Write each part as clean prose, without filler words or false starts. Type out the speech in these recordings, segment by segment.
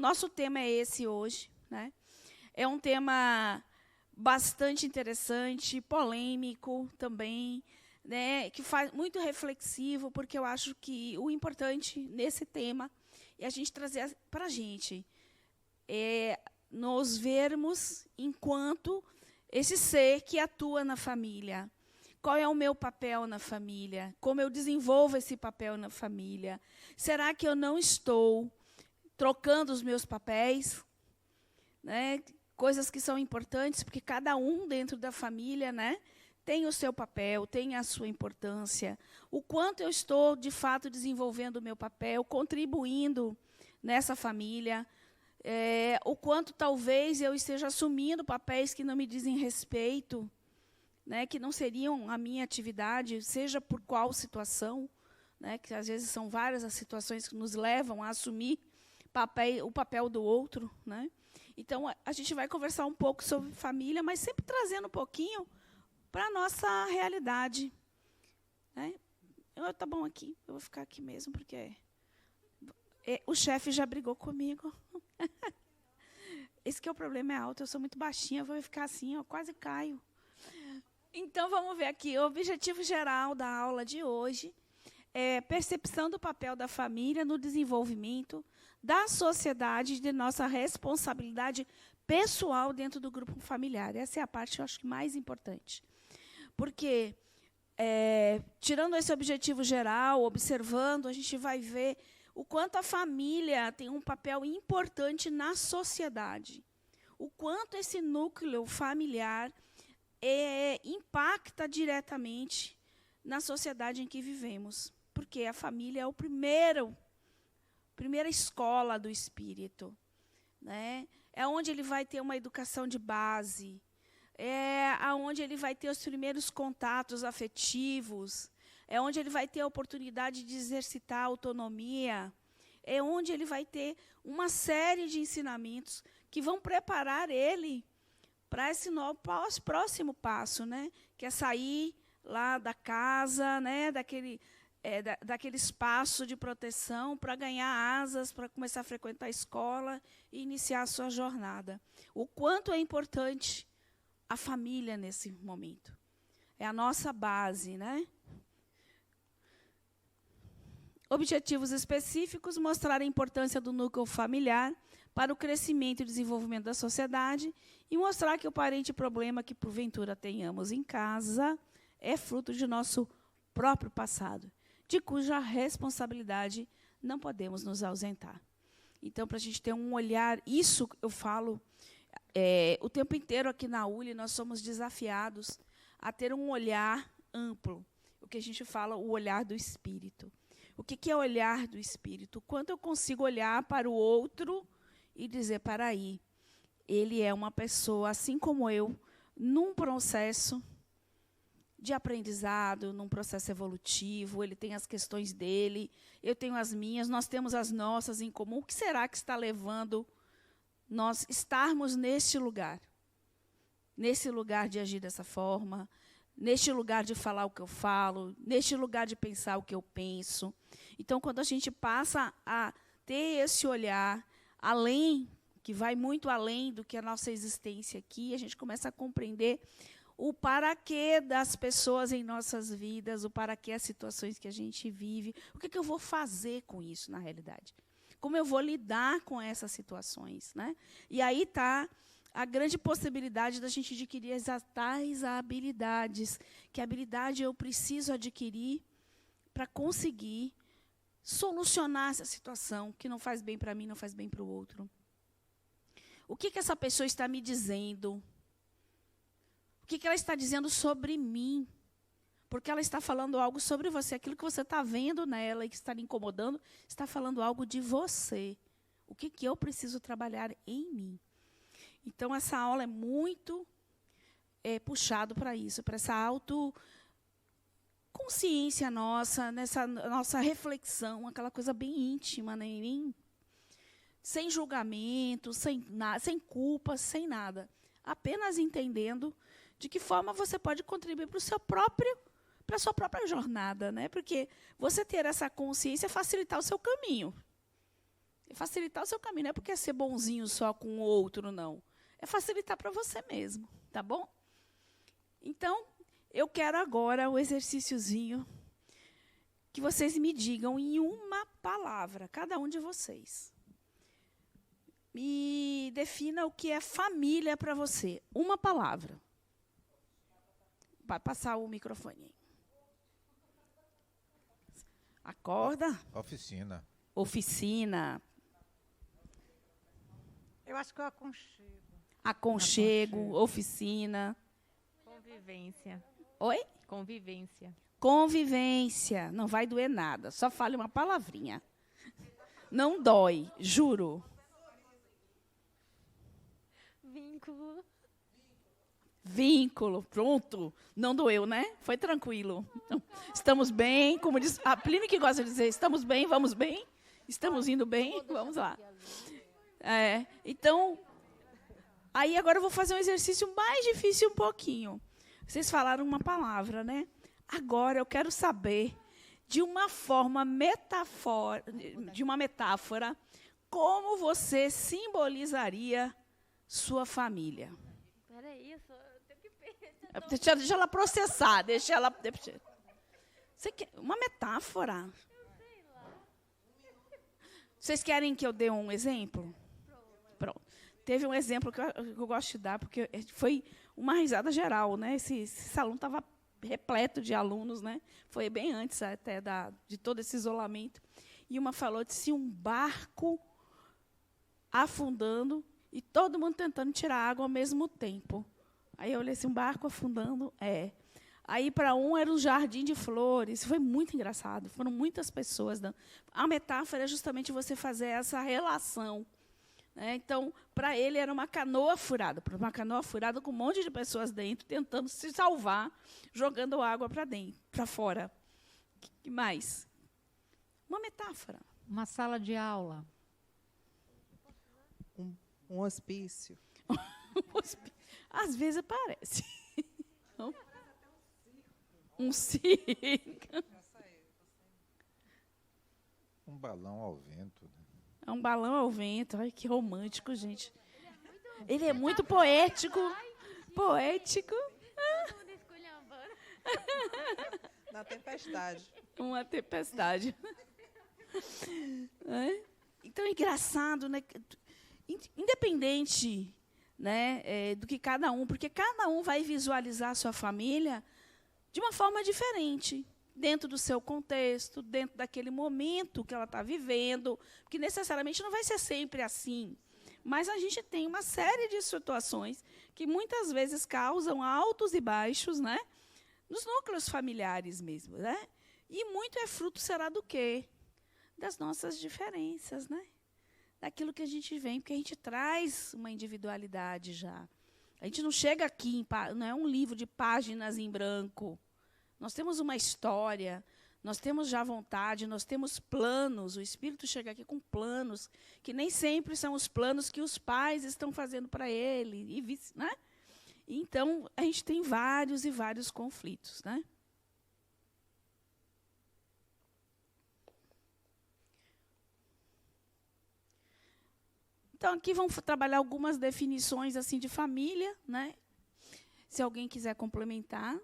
nosso tema é esse hoje, né? É um tema bastante interessante, polêmico também, né? Que faz muito reflexivo, porque eu acho que o importante nesse tema é a gente trazer para a gente nos vermos enquanto esse ser que atua na família. Qual é o meu papel na família? Como eu desenvolvo esse papel na família? Será que eu não estou trocando os meus papéis? Né? Coisas que são importantes, porque cada um dentro da família, né, tem o seu papel, tem a sua importância. O quanto eu estou, de fato, desenvolvendo o meu papel, contribuindo nessa família. O quanto, talvez, eu esteja assumindo papéis que não me dizem respeito, né, que não seriam a minha atividade, seja por qual situação, né, que às vezes são várias as situações que nos levam a assumir o papel do outro. Né? Então, a gente vai conversar um pouco sobre família, mas sempre trazendo um pouquinho para a nossa realidade. Né? Tá bom aqui, eu vou ficar aqui mesmo, porque o chefe já brigou comigo. Esse que é o problema, é alto, eu sou muito baixinha, eu vou ficar assim, eu quase caio. Então, vamos ver aqui, o objetivo geral da aula de hoje é percepção do papel da família no desenvolvimento da sociedade e de nossa responsabilidade pessoal dentro do grupo familiar. Essa é a parte, eu acho, mais importante. Porque, tirando esse objetivo geral, observando, a gente vai ver o quanto a família tem um papel importante na sociedade. O quanto esse núcleo familiar impacta diretamente na sociedade em que vivemos. Porque a família é a primeira escola do espírito. Né? É onde ele vai ter uma educação de base. É onde ele vai ter os primeiros contatos afetivos. É onde ele vai ter a oportunidade de exercitar a autonomia. É onde ele vai ter uma série de ensinamentos que vão preparar ele para esse próximo passo, né? Que é sair lá da casa, né? daquele espaço de proteção para ganhar asas, para começar a frequentar a escola e iniciar a sua jornada. O quanto é importante a família nesse momento. É a nossa base, né? Objetivos específicos: mostrar a importância do núcleo familiar para o crescimento e desenvolvimento da sociedade e mostrar que o parente problema que, porventura, tenhamos em casa é fruto de nosso próprio passado, de cuja responsabilidade não podemos nos ausentar. Então, para a gente ter um olhar, isso eu falo o tempo inteiro aqui na ULI, nós somos desafiados a ter um olhar amplo, o que a gente fala, o olhar do espírito. O que é olhar do espírito? Quanto eu consigo olhar para o outro e dizer, para aí, ele é uma pessoa, assim como eu, num processo de aprendizado, num processo evolutivo, ele tem as questões dele, eu tenho as minhas, nós temos as nossas em comum. O que será que está levando nós estarmos neste lugar? Nesse lugar de agir dessa forma, neste lugar de falar o que eu falo, neste lugar de pensar o que eu penso. Então, quando a gente passa a ter esse olhar além, que vai muito além do que a nossa existência aqui, a gente começa a compreender o paraquê das pessoas em nossas vidas, o paraquê as situações que a gente vive. O que eu vou fazer com isso, na realidade? Como eu vou lidar com essas situações? Né? E aí está a grande possibilidade da gente adquirir as tais habilidades. Que habilidade eu preciso adquirir para conseguir solucionar essa situação que não faz bem para mim, não faz bem para o outro? O que essa pessoa está me dizendo? O que ela está dizendo sobre mim? Porque ela está falando algo sobre você. Aquilo que você está vendo nela e que está lhe incomodando, está falando algo de você. O que eu preciso trabalhar em mim? Então, essa aula é muito puxado para isso, para essa autoconsciência nossa, nessa nossa reflexão, aquela coisa bem íntima, né? Sem julgamento, sem culpa, sem nada. Apenas entendendo de que forma você pode contribuir para a sua própria jornada, né? Porque você ter essa consciência é facilitar o seu caminho. Facilitar o seu caminho, não é porque é ser bonzinho só com o outro, não. É facilitar para você mesmo, tá bom? Então, eu quero agora o exercíciozinho que vocês me digam em uma palavra, cada um de vocês. Me defina o que é família para você. Uma palavra. Vai passar o microfone aí. Acorda. Oficina. Oficina. Eu acho que é o aconchego. Aconchego, oficina. Convivência. Oi? Convivência. Convivência. Não vai doer nada. Só fale uma palavrinha. Não dói, juro. Vínculo. Vínculo. Pronto. Não doeu, né? Foi tranquilo. Então, estamos bem. Como diz a Plínio que gosta de dizer, estamos bem, vamos bem. Estamos indo bem, vamos lá. Então, aí agora eu vou fazer um exercício mais difícil um pouquinho. Vocês falaram uma palavra, né? Agora eu quero saber, de uma forma de uma metáfora, como você simbolizaria sua família. Peraí, eu tenho que pensar. Deixa ela processar, deixa ela... Você quer uma metáfora? Eu sei lá. Vocês querem que eu dê um exemplo? Pronto. Teve um exemplo que eu gosto de dar, porque foi uma risada geral, né? Esse salão estava repleto de alunos, né? Foi bem antes até de todo esse isolamento. E uma falou de se um barco afundando e todo mundo tentando tirar água ao mesmo tempo. Aí eu olhei assim, um barco afundando, Aí, para um, era um jardim de flores. Foi muito engraçado. Foram muitas pessoas dando. A metáfora é justamente você fazer essa relação. Né? Então, para ele, era uma canoa furada. Uma canoa furada com um monte de pessoas dentro, tentando se salvar, jogando água para dentro, para fora. O que mais? Uma metáfora. Uma sala de aula. Um hospício. Às vezes aparece. Um circo. Um balão ao vento. Né? É um balão ao vento. Ai, que romântico, gente. Ele é muito poético. Poético. Todo mundo esculhambando. Na tempestade. Uma tempestade. Então, é engraçado, né? Independente, né, do que cada um, porque cada um vai visualizar a sua família de uma forma diferente, dentro do seu contexto, dentro daquele momento que ela está vivendo, porque necessariamente não vai ser sempre assim. Mas a gente tem uma série de situações que muitas vezes causam altos e baixos, né, nos núcleos familiares mesmo. Né? E muito é fruto, será do quê? Das nossas diferenças, né? Daquilo que a gente vem, porque a gente traz uma individualidade já. A gente não chega aqui, não é um livro de páginas em branco. Nós temos uma história, nós temos já vontade, nós temos planos. O Espírito chega aqui com planos, que nem sempre são os planos que os pais estão fazendo para ele. E vice, né? Então, a gente tem vários e vários conflitos. Né? Então, aqui vamos trabalhar algumas definições assim de família, né? Se alguém quiser complementar,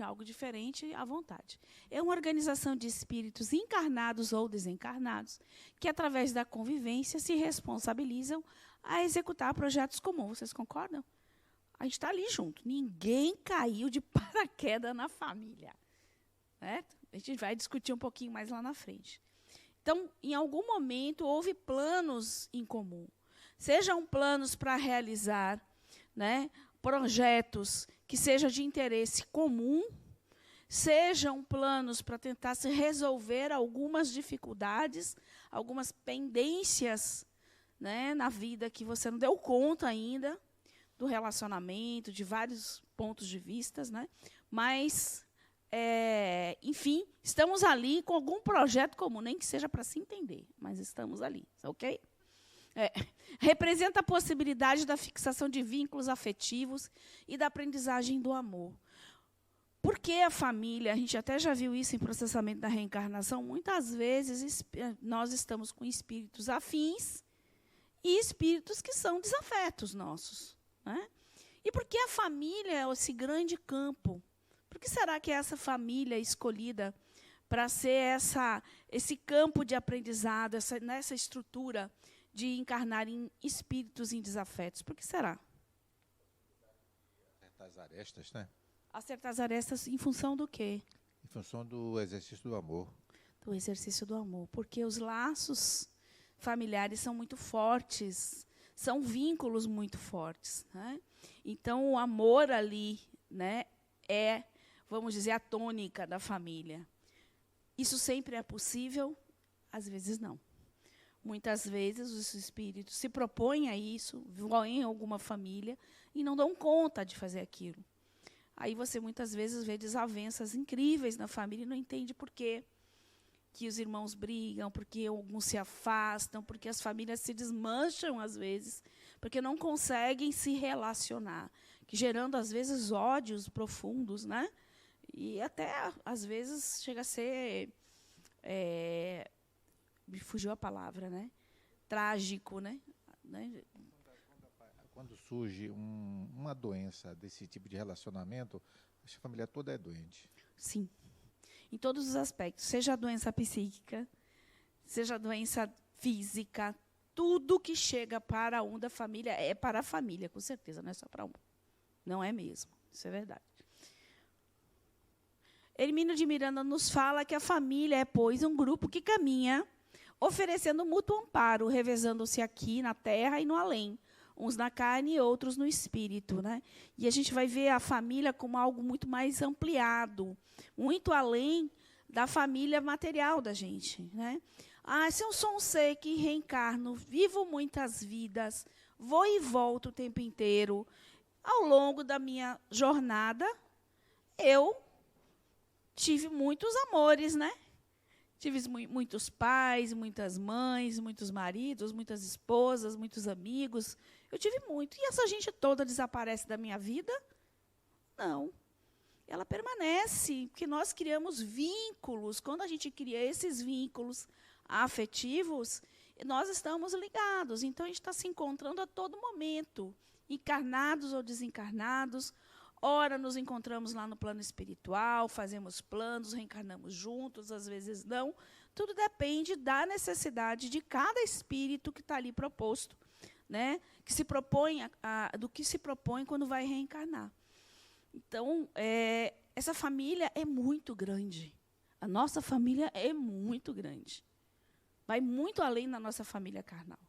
algo diferente, à vontade. É uma organização de espíritos encarnados ou desencarnados que, através da convivência, se responsabilizam a executar projetos comuns. Vocês concordam? A gente está ali junto. Ninguém caiu de paraquedas na família. Certo? A gente vai discutir um pouquinho mais lá na frente. Então, em algum momento, houve planos em comum. Sejam planos para realizar, né, projetos que sejam de interesse comum, sejam planos para tentar se resolver algumas dificuldades, algumas pendências, né, na vida que você não deu conta ainda, do relacionamento, de vários pontos de vista, né? Mas, enfim, estamos ali com algum projeto comum, nem que seja para se entender, mas estamos ali, ok? Representa a possibilidade da fixação de vínculos afetivos e da aprendizagem do amor. Porque a família, a gente até já viu isso em processamento da reencarnação, muitas vezes nós estamos com espíritos afins e espíritos que são desafetos nossos, né? E por que a família é esse grande campo? Por que será que é essa família escolhida para ser esse campo de aprendizado, nessa estrutura de encarnar em espíritos em desafetos? Por que será? Certas arestas, né? Acertar as arestas em função do quê? Em função do exercício do amor. Do exercício do amor. Porque os laços familiares são muito fortes, são vínculos muito fortes, né? Então, o amor ali, né, é, vamos dizer, a tônica da família. Isso sempre é possível? Às vezes não. Muitas vezes os espíritos se propõem a isso, vão em alguma família e não dão conta de fazer aquilo. Aí você muitas vezes vê desavenças incríveis na família e não entende por quê que os irmãos brigam, porque alguns se afastam, porque as famílias se desmancham às vezes, porque não conseguem se relacionar, que gerando às vezes ódios profundos, né? E até às vezes chega a ser, me fugiu a palavra, né? Trágico, né? Quando surge uma doença desse tipo de relacionamento, a família toda é doente. Sim. Em todos os aspectos, seja a doença psíquica, seja a doença física, tudo que chega para um da família é para a família, com certeza, não é só para um. Não é mesmo, isso é verdade. Hermínio de Miranda nos fala que a família é, pois, um grupo que caminha, oferecendo mútuo amparo, revezando-se aqui na terra e no além, uns na carne e outros no espírito, né? E a gente vai ver a família como algo muito mais ampliado, muito além da família material da gente, né? Se eu sou um ser que reencarno, vivo muitas vidas, vou e volto o tempo inteiro, ao longo da minha jornada, eu tive muitos amores, né? Tive muitos pais, muitas mães, muitos maridos, muitas esposas, muitos amigos. Eu tive muito. E essa gente toda desaparece da minha vida? Não. Ela permanece, porque nós criamos vínculos. Quando a gente cria esses vínculos afetivos, nós estamos ligados. Então, a gente está se encontrando a todo momento, encarnados ou desencarnados. Ora, nos encontramos lá no plano espiritual, fazemos planos, reencarnamos juntos, às vezes não. Tudo depende da necessidade de cada espírito que está ali proposto, né? Que se propõe do que se propõe quando vai reencarnar. Então, essa família é muito grande. A nossa família é muito grande. Vai muito além da nossa família carnal.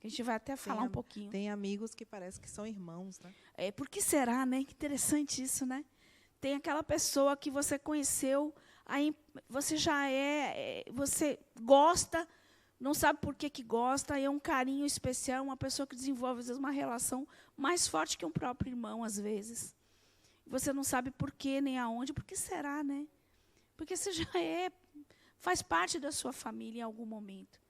A gente vai até falar um pouquinho. Tem amigos que parece que são irmãos, né? Por que será, né? Que interessante isso, né? Tem aquela pessoa que você conheceu, aí você já você gosta, não sabe por que gosta, é um carinho especial, uma pessoa que desenvolve, às vezes, uma relação mais forte que um próprio irmão, às vezes. Você não sabe por quê, nem aonde. Por que será, né? Porque você já faz parte da sua família em algum momento.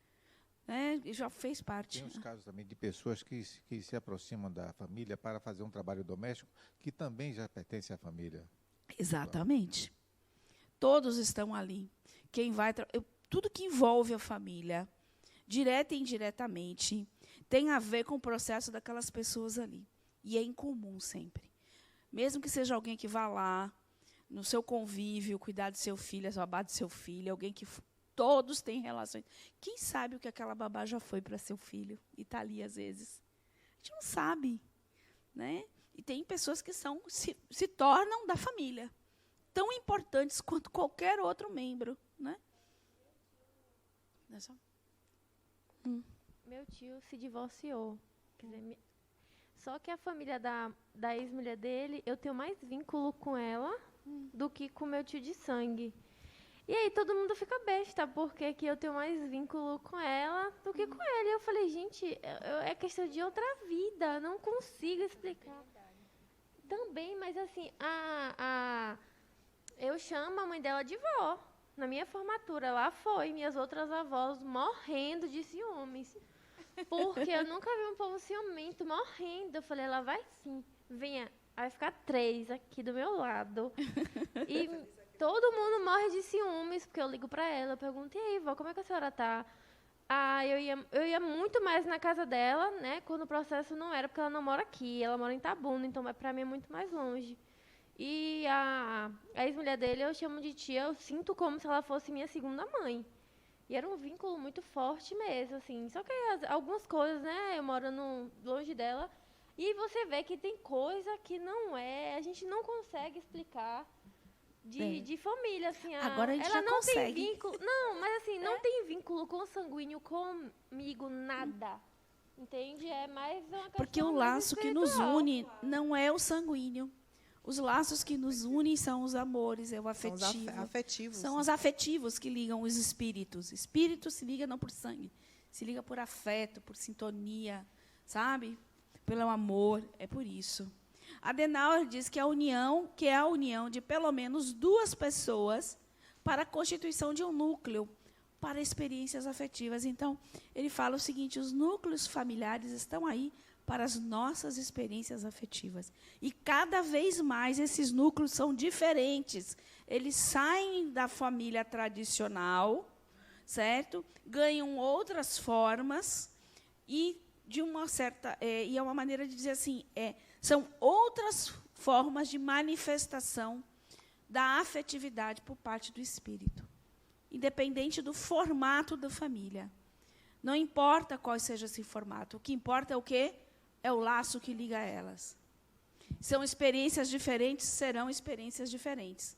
Já fez parte. Tem os casos também de pessoas que se aproximam da família para fazer um trabalho doméstico que também já pertence à família. Exatamente. Todos estão ali. Tudo que envolve a família, direta e indiretamente, tem a ver com o processo daquelas pessoas ali. E é incomum sempre. Mesmo que seja alguém que vá lá, no seu convívio, cuidar do seu filho, a babá do seu filho, alguém que todos têm relações. Quem sabe o que aquela babá já foi para seu filho e está ali, às vezes? A gente não sabe, né? E tem pessoas que se tornam da família, tão importantes quanto qualquer outro membro, né? Meu tio se divorciou. Quer dizer, só que a família da ex-mulher dele, eu tenho mais vínculo com ela do que com meu tio de sangue. E aí todo mundo fica besta, porque que eu tenho mais vínculo com ela do que com ele. Eu falei, gente, é questão de outra vida, não consigo explicar. Também, mas assim, eu chamo a mãe dela de vó. Na minha formatura, lá foi, minhas outras avós morrendo de ciúmes. Porque eu nunca vi um povo ciumento, morrendo. Eu falei, ela vai sim, venha Aí fica 3 aqui do meu lado. E todo mundo morre de ciúmes, porque eu ligo pra ela, eu pergunto, e aí, vó, como é que a senhora tá? Ah, eu ia muito mais na casa dela, né, quando o processo não era, porque ela não mora aqui, ela mora em Itabuna, então pra mim é muito mais longe. E a ex-mulher dele eu chamo de tia, eu sinto como se ela fosse minha segunda mãe. E era um vínculo muito forte mesmo, assim. Só que algumas coisas, né, eu moro longe dela, e você vê que tem coisa que não é, a gente não consegue explicar de família, assim. Agora a gente ela já não consegue. tem vínculo, não, mas assim, não tem vínculo consanguíneo comigo, nada. Entende? É mais uma questão Porque o mais laço que nos espiritual. une não é o sanguíneo. Os laços que nos unem são os amores, é o São afetivo. os afetivos. São os afetivos que ligam os espíritos. Espírito se liga não por sangue, se liga por afeto, por sintonia, sabe? Pelo amor, é por isso. Adenauer diz que é a união de pelo menos 2 pessoas para a constituição de um núcleo para experiências afetivas. Então, ele fala o seguinte: os núcleos familiares estão aí para as nossas experiências afetivas. E cada vez mais esses núcleos são diferentes. Eles saem da família tradicional, certo? Ganham outras formas e de uma certa e é uma maneira de dizer assim, são outras formas de manifestação da afetividade por parte do espírito, independente do formato da família. Não importa qual seja esse formato, o que importa é o quê? É o laço que liga elas. São experiências diferentes, serão experiências diferentes.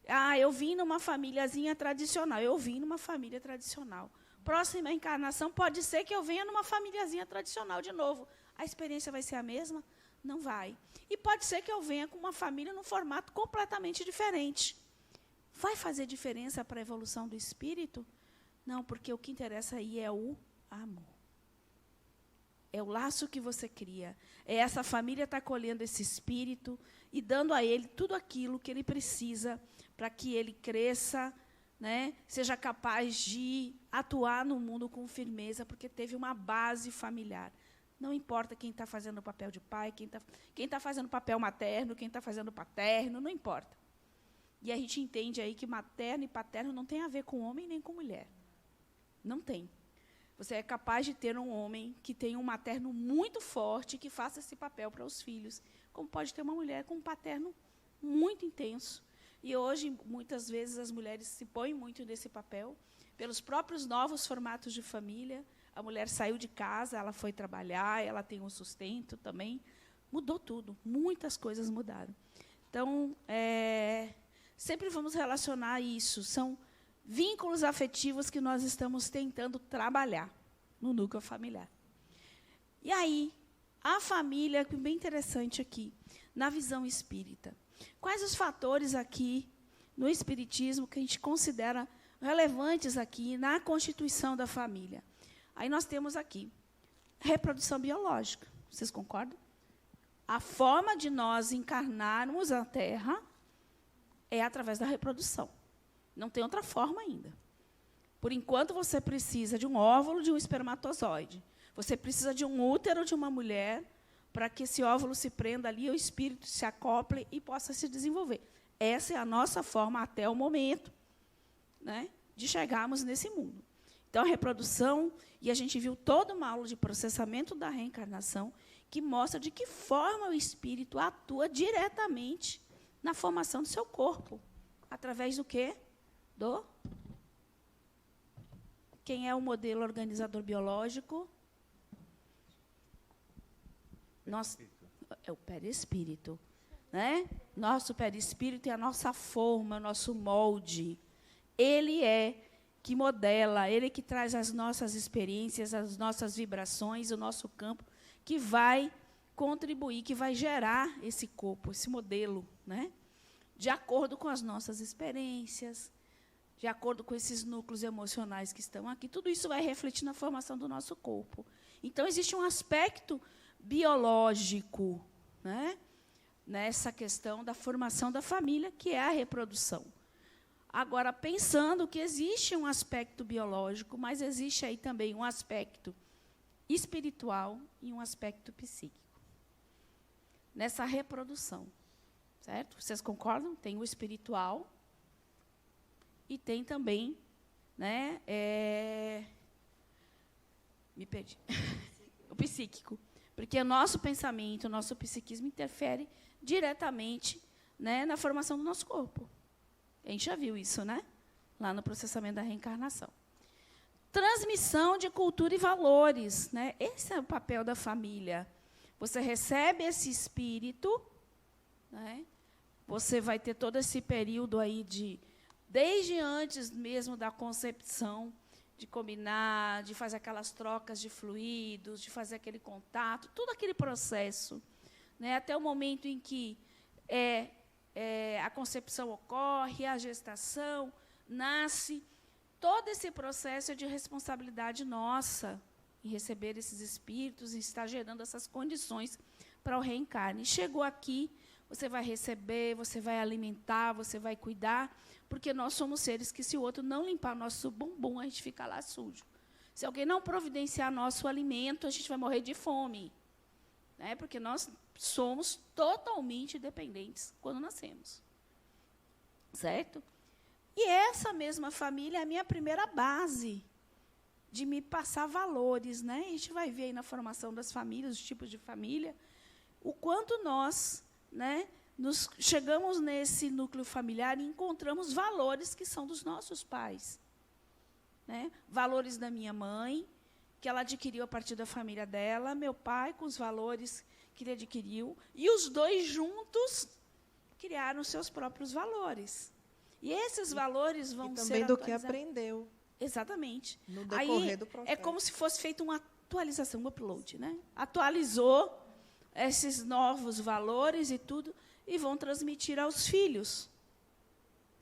Ah, eu vim numa famíliazinha tradicional. Eu vim numa família tradicional. Próxima encarnação, pode ser que eu venha numa famíliazinha tradicional de novo. A experiência vai ser a mesma? Não vai. E pode ser que eu venha com uma família num formato completamente diferente. Vai fazer diferença para a evolução do espírito? Não, porque o que interessa aí é o amor. É o laço que você cria. É essa família estar acolhendo esse espírito e dando a ele tudo aquilo que ele precisa para que ele cresça, né, seja capaz de atuar no mundo com firmeza, porque teve uma base familiar. Não importa quem está fazendo o papel de pai, quem tá fazendo o papel materno, quem está fazendo o paterno, não importa. E a gente entende aí que materno e paterno não tem a ver com homem nem com mulher. Não tem. Você é capaz de ter um homem que tenha um materno muito forte, que faça esse papel para os filhos, como pode ter uma mulher com um paterno muito intenso. E hoje, muitas vezes, as mulheres se põem muito nesse papel, pelos próprios novos formatos de família. A mulher saiu de casa, ela foi trabalhar, ela tem um sustento também. Mudou tudo, muitas coisas mudaram. Então, sempre vamos relacionar isso. São vínculos afetivos que nós estamos tentando trabalhar no núcleo familiar. E aí, a família, bem interessante aqui, na visão espírita. Quais os fatores aqui no espiritismo que a gente considera relevantes aqui na constituição da família? Aí nós temos aqui reprodução biológica. Vocês concordam? A forma de nós encarnarmos a Terra é através da reprodução. Não tem outra forma ainda. Por enquanto, você precisa de um óvulo, de um espermatozoide. Você precisa de um útero de uma mulher para que esse óvulo se prenda ali, o espírito se acople e possa se desenvolver. Essa é a nossa forma até o momento, né, de chegarmos nesse mundo. Então, a reprodução, e a gente viu toda uma aula de processamento da reencarnação, que mostra de que forma o espírito atua diretamente na formação do seu corpo. Através do quê? Quem é o modelo organizador biológico? É o perispírito, né? Nosso perispírito é a nossa forma, nosso molde. Ele é que modela, ele que traz as nossas experiências, as nossas vibrações, o nosso campo, que vai contribuir, que vai gerar esse corpo, esse modelo, né? De acordo com as nossas experiências, de acordo com esses núcleos emocionais que estão aqui, tudo isso vai refletir na formação do nosso corpo. Então, existe um aspecto biológico, né, nessa questão da formação da família, que é a reprodução. Agora, pensando que existe um aspecto biológico, mas existe aí também um aspecto espiritual e um aspecto psíquico. nessa reprodução. Certo? Vocês concordam? Tem o espiritual e tem também, né, me perdi, o psíquico. Porque o nosso pensamento, o nosso psiquismo interfere diretamente, né, na formação do nosso corpo. A gente já viu isso, né? Lá no processamento da reencarnação. Transmissão de cultura e valores, né? Esse é o papel da família. Você recebe esse espírito, né? Você vai ter todo esse período aí desde antes mesmo da concepção, de combinar, de fazer aquelas trocas de fluidos, de fazer aquele contato, todo aquele processo, né? Até o momento em que a concepção ocorre, a gestação nasce, todo esse processo é de responsabilidade nossa em receber esses espíritos e estar gerando essas condições para o reencarne. Chegou aqui, você vai receber, você vai alimentar, você vai cuidar, porque nós somos seres que, se o outro não limpar nosso bumbum, a gente fica lá sujo. Se alguém não providenciar nosso alimento, a gente vai morrer de fome, né? Porque nós somos totalmente dependentes quando nascemos. Certo? E essa mesma família é a minha primeira base de me passar valores, né? A gente vai ver aí na formação das famílias, os tipos de família, o quanto nós, né, chegamos nesse núcleo familiar e encontramos valores que são dos nossos pais, né? Valores da minha mãe, que ela adquiriu a partir da família dela, meu pai com os valores que ele adquiriu, e os dois juntos criaram seus próprios valores. E esses valores vão ser também do que atualizados. aprendeu. Exatamente. No decorrer do processo. É como se fosse feita uma atualização, um upload, né? Atualizou esses novos valores e tudo, e vão transmitir aos filhos,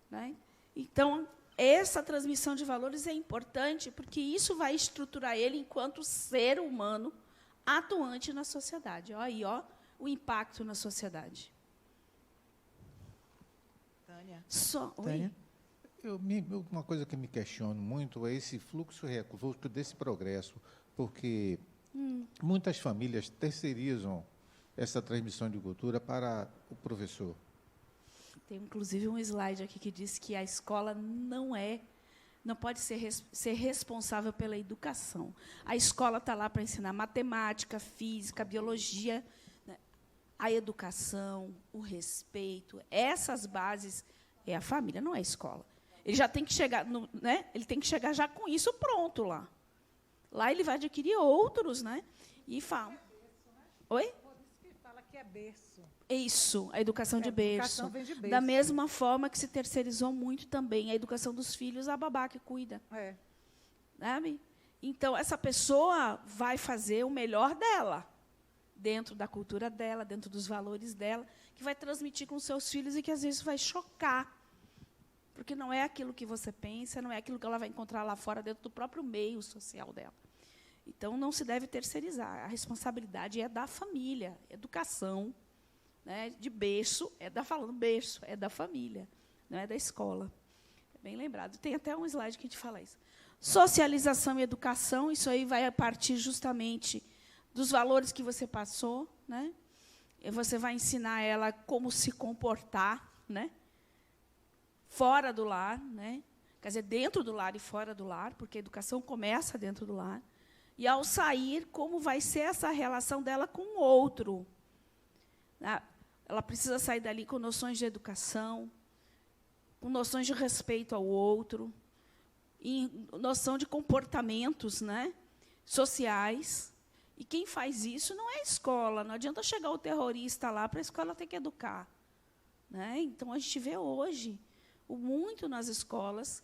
né? Então, essa transmissão de valores é importante, porque isso vai estruturar ele enquanto ser humano atuante na sociedade. Olha aí, ó, o impacto na sociedade. Tânia. Oi? Uma coisa que me questiono muito é esse fluxo recurso desse progresso, porque muitas famílias terceirizam essa transmissão de cultura para o professor. Tem, inclusive, um slide aqui que diz que a escola não pode ser responsável pela educação. A escola está lá para ensinar matemática, física, biologia, né? A educação, o respeito, essas bases é a família, não é a escola. Ele já tem que chegar, né? Ele tem que chegar já com isso pronto lá. Lá ele vai adquirir outros, né? E fala. Oi? Fala que é berço. Isso, a educação de berço. Educação vem de berço. Da mesma forma que se terceirizou muito também a educação dos filhos, a babá que cuida. É. Sabe? Então, essa pessoa vai fazer o melhor dela, dentro da cultura dela, dentro dos valores dela, que vai transmitir com seus filhos e que, às vezes, vai chocar. Porque não é aquilo que você pensa, não é aquilo que ela vai encontrar lá fora, dentro do próprio meio social dela. Então, não se deve terceirizar. A responsabilidade é da família, educação, né, de berço, falando berço, é da família, não é da escola. É bem lembrado. Tem até um slide que a gente fala isso. Socialização e educação, isso aí vai a partir justamente dos valores que você passou, né? E você vai ensinar ela como se comportar, né? Fora do lar, né? Quer dizer, dentro do lar e fora do lar, porque a educação começa dentro do lar. E, ao sair, como vai ser essa relação dela com o outro. Ela precisa sair dali com noções de educação, com noções de respeito ao outro, e noção de comportamentos, né, sociais. E quem faz isso não é a escola. Não adianta chegar o terrorista lá para a escola ter que educar, né? Então, a gente vê hoje, muito nas escolas,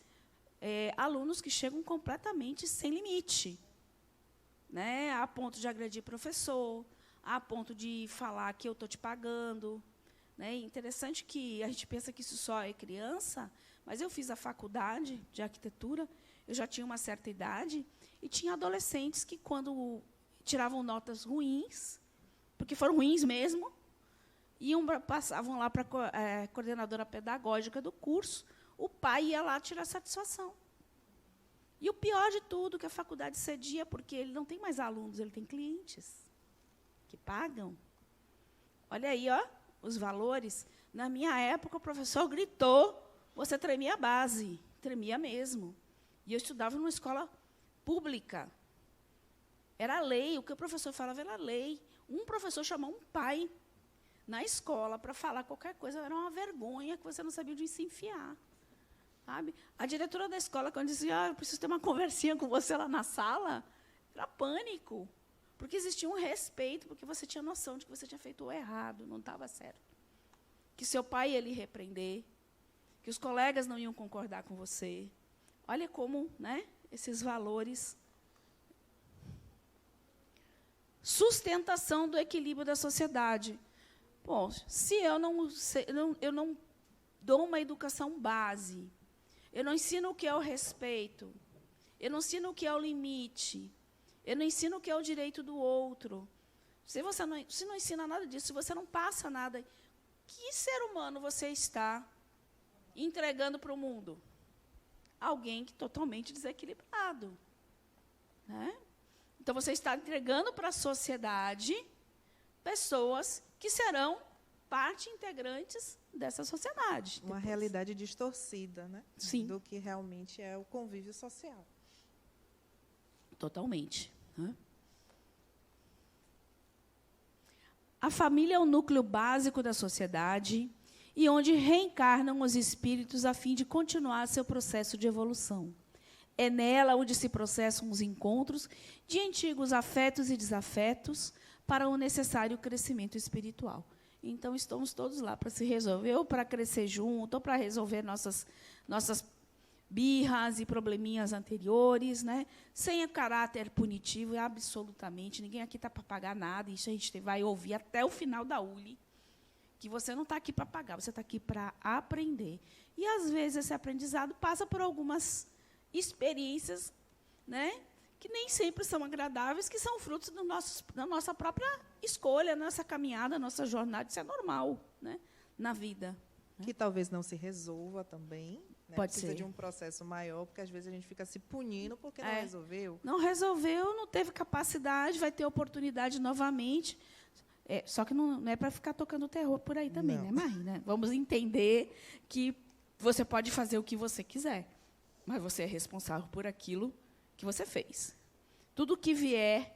alunos que chegam completamente sem limite, né, a ponto de agredir professor, a ponto de falar que eu estou te pagando, né? Interessante que a gente pensa que isso só é criança, mas eu fiz a faculdade de arquitetura, eu já tinha uma certa idade, e tinha adolescentes que, quando tiravam notas ruins, porque foram ruins mesmo, passavam lá para a coordenadora pedagógica do curso, o pai ia lá tirar satisfação. E o pior de tudo, que a faculdade cedia, porque ele não tem mais alunos, ele tem clientes que pagam. Olha aí, ó, os valores. Na minha época, o professor gritou, você tremia a base, tremia mesmo. E eu estudava numa escola pública. Era lei, o que o professor falava era lei. Um professor chamou um pai na escola para falar qualquer coisa, era uma vergonha que você não sabia onde se enfiar. Sabe? A diretora da escola, quando dizia, eu preciso ter uma conversinha com você lá na sala, era pânico. Porque existia um respeito, porque você tinha noção de que você tinha feito o errado, não estava certo. Que seu pai ia lhe repreender, que os colegas não iam concordar com você. Olha como, né, esses valores. Sustentação do equilíbrio da sociedade. Bom, se eu não dou uma educação base, eu não ensino o que é o respeito, eu não ensino o que é o limite, eu não ensino o que é o direito do outro. Se você não ensina nada disso, se você não passa nada, que ser humano você está entregando para o mundo? Alguém que totalmente desequilibrado. Né? Então, você está entregando para a sociedade pessoas que serão parte integrantes dessa sociedade. Uma depois. realidade distorcida, né? Sim. Do que realmente é o convívio social. Totalmente. Né? A família é o núcleo básico da sociedade e onde reencarnam os espíritos a fim de continuar seu processo de evolução. É nela onde se processam os encontros de antigos afetos e desafetos para o necessário crescimento espiritual. Então, estamos todos lá para se resolver, ou para crescer junto, ou para resolver nossas birras e probleminhas anteriores, né? Sem o caráter punitivo, absolutamente. Ninguém aqui está para pagar nada, isso a gente vai ouvir até o final da ULI, que você não está aqui para pagar, você está aqui para aprender. E, às vezes, esse aprendizado passa por algumas experiências, né, que nem sempre são agradáveis, que são frutos da nossa própria escolha, nossa caminhada, nossa jornada. Isso é normal, né, na vida. Que talvez não se resolva também. Né? Pode Precisa ser. de um processo maior, porque às vezes a gente fica se punindo porque não É. resolveu. Não resolveu, não teve capacidade, vai ter oportunidade novamente. Só que não é para ficar tocando terror por aí também, Não. né, Marie? Né? Vamos entender que você pode fazer o que você quiser, mas você é responsável por aquilo que você fez. Tudo que vier,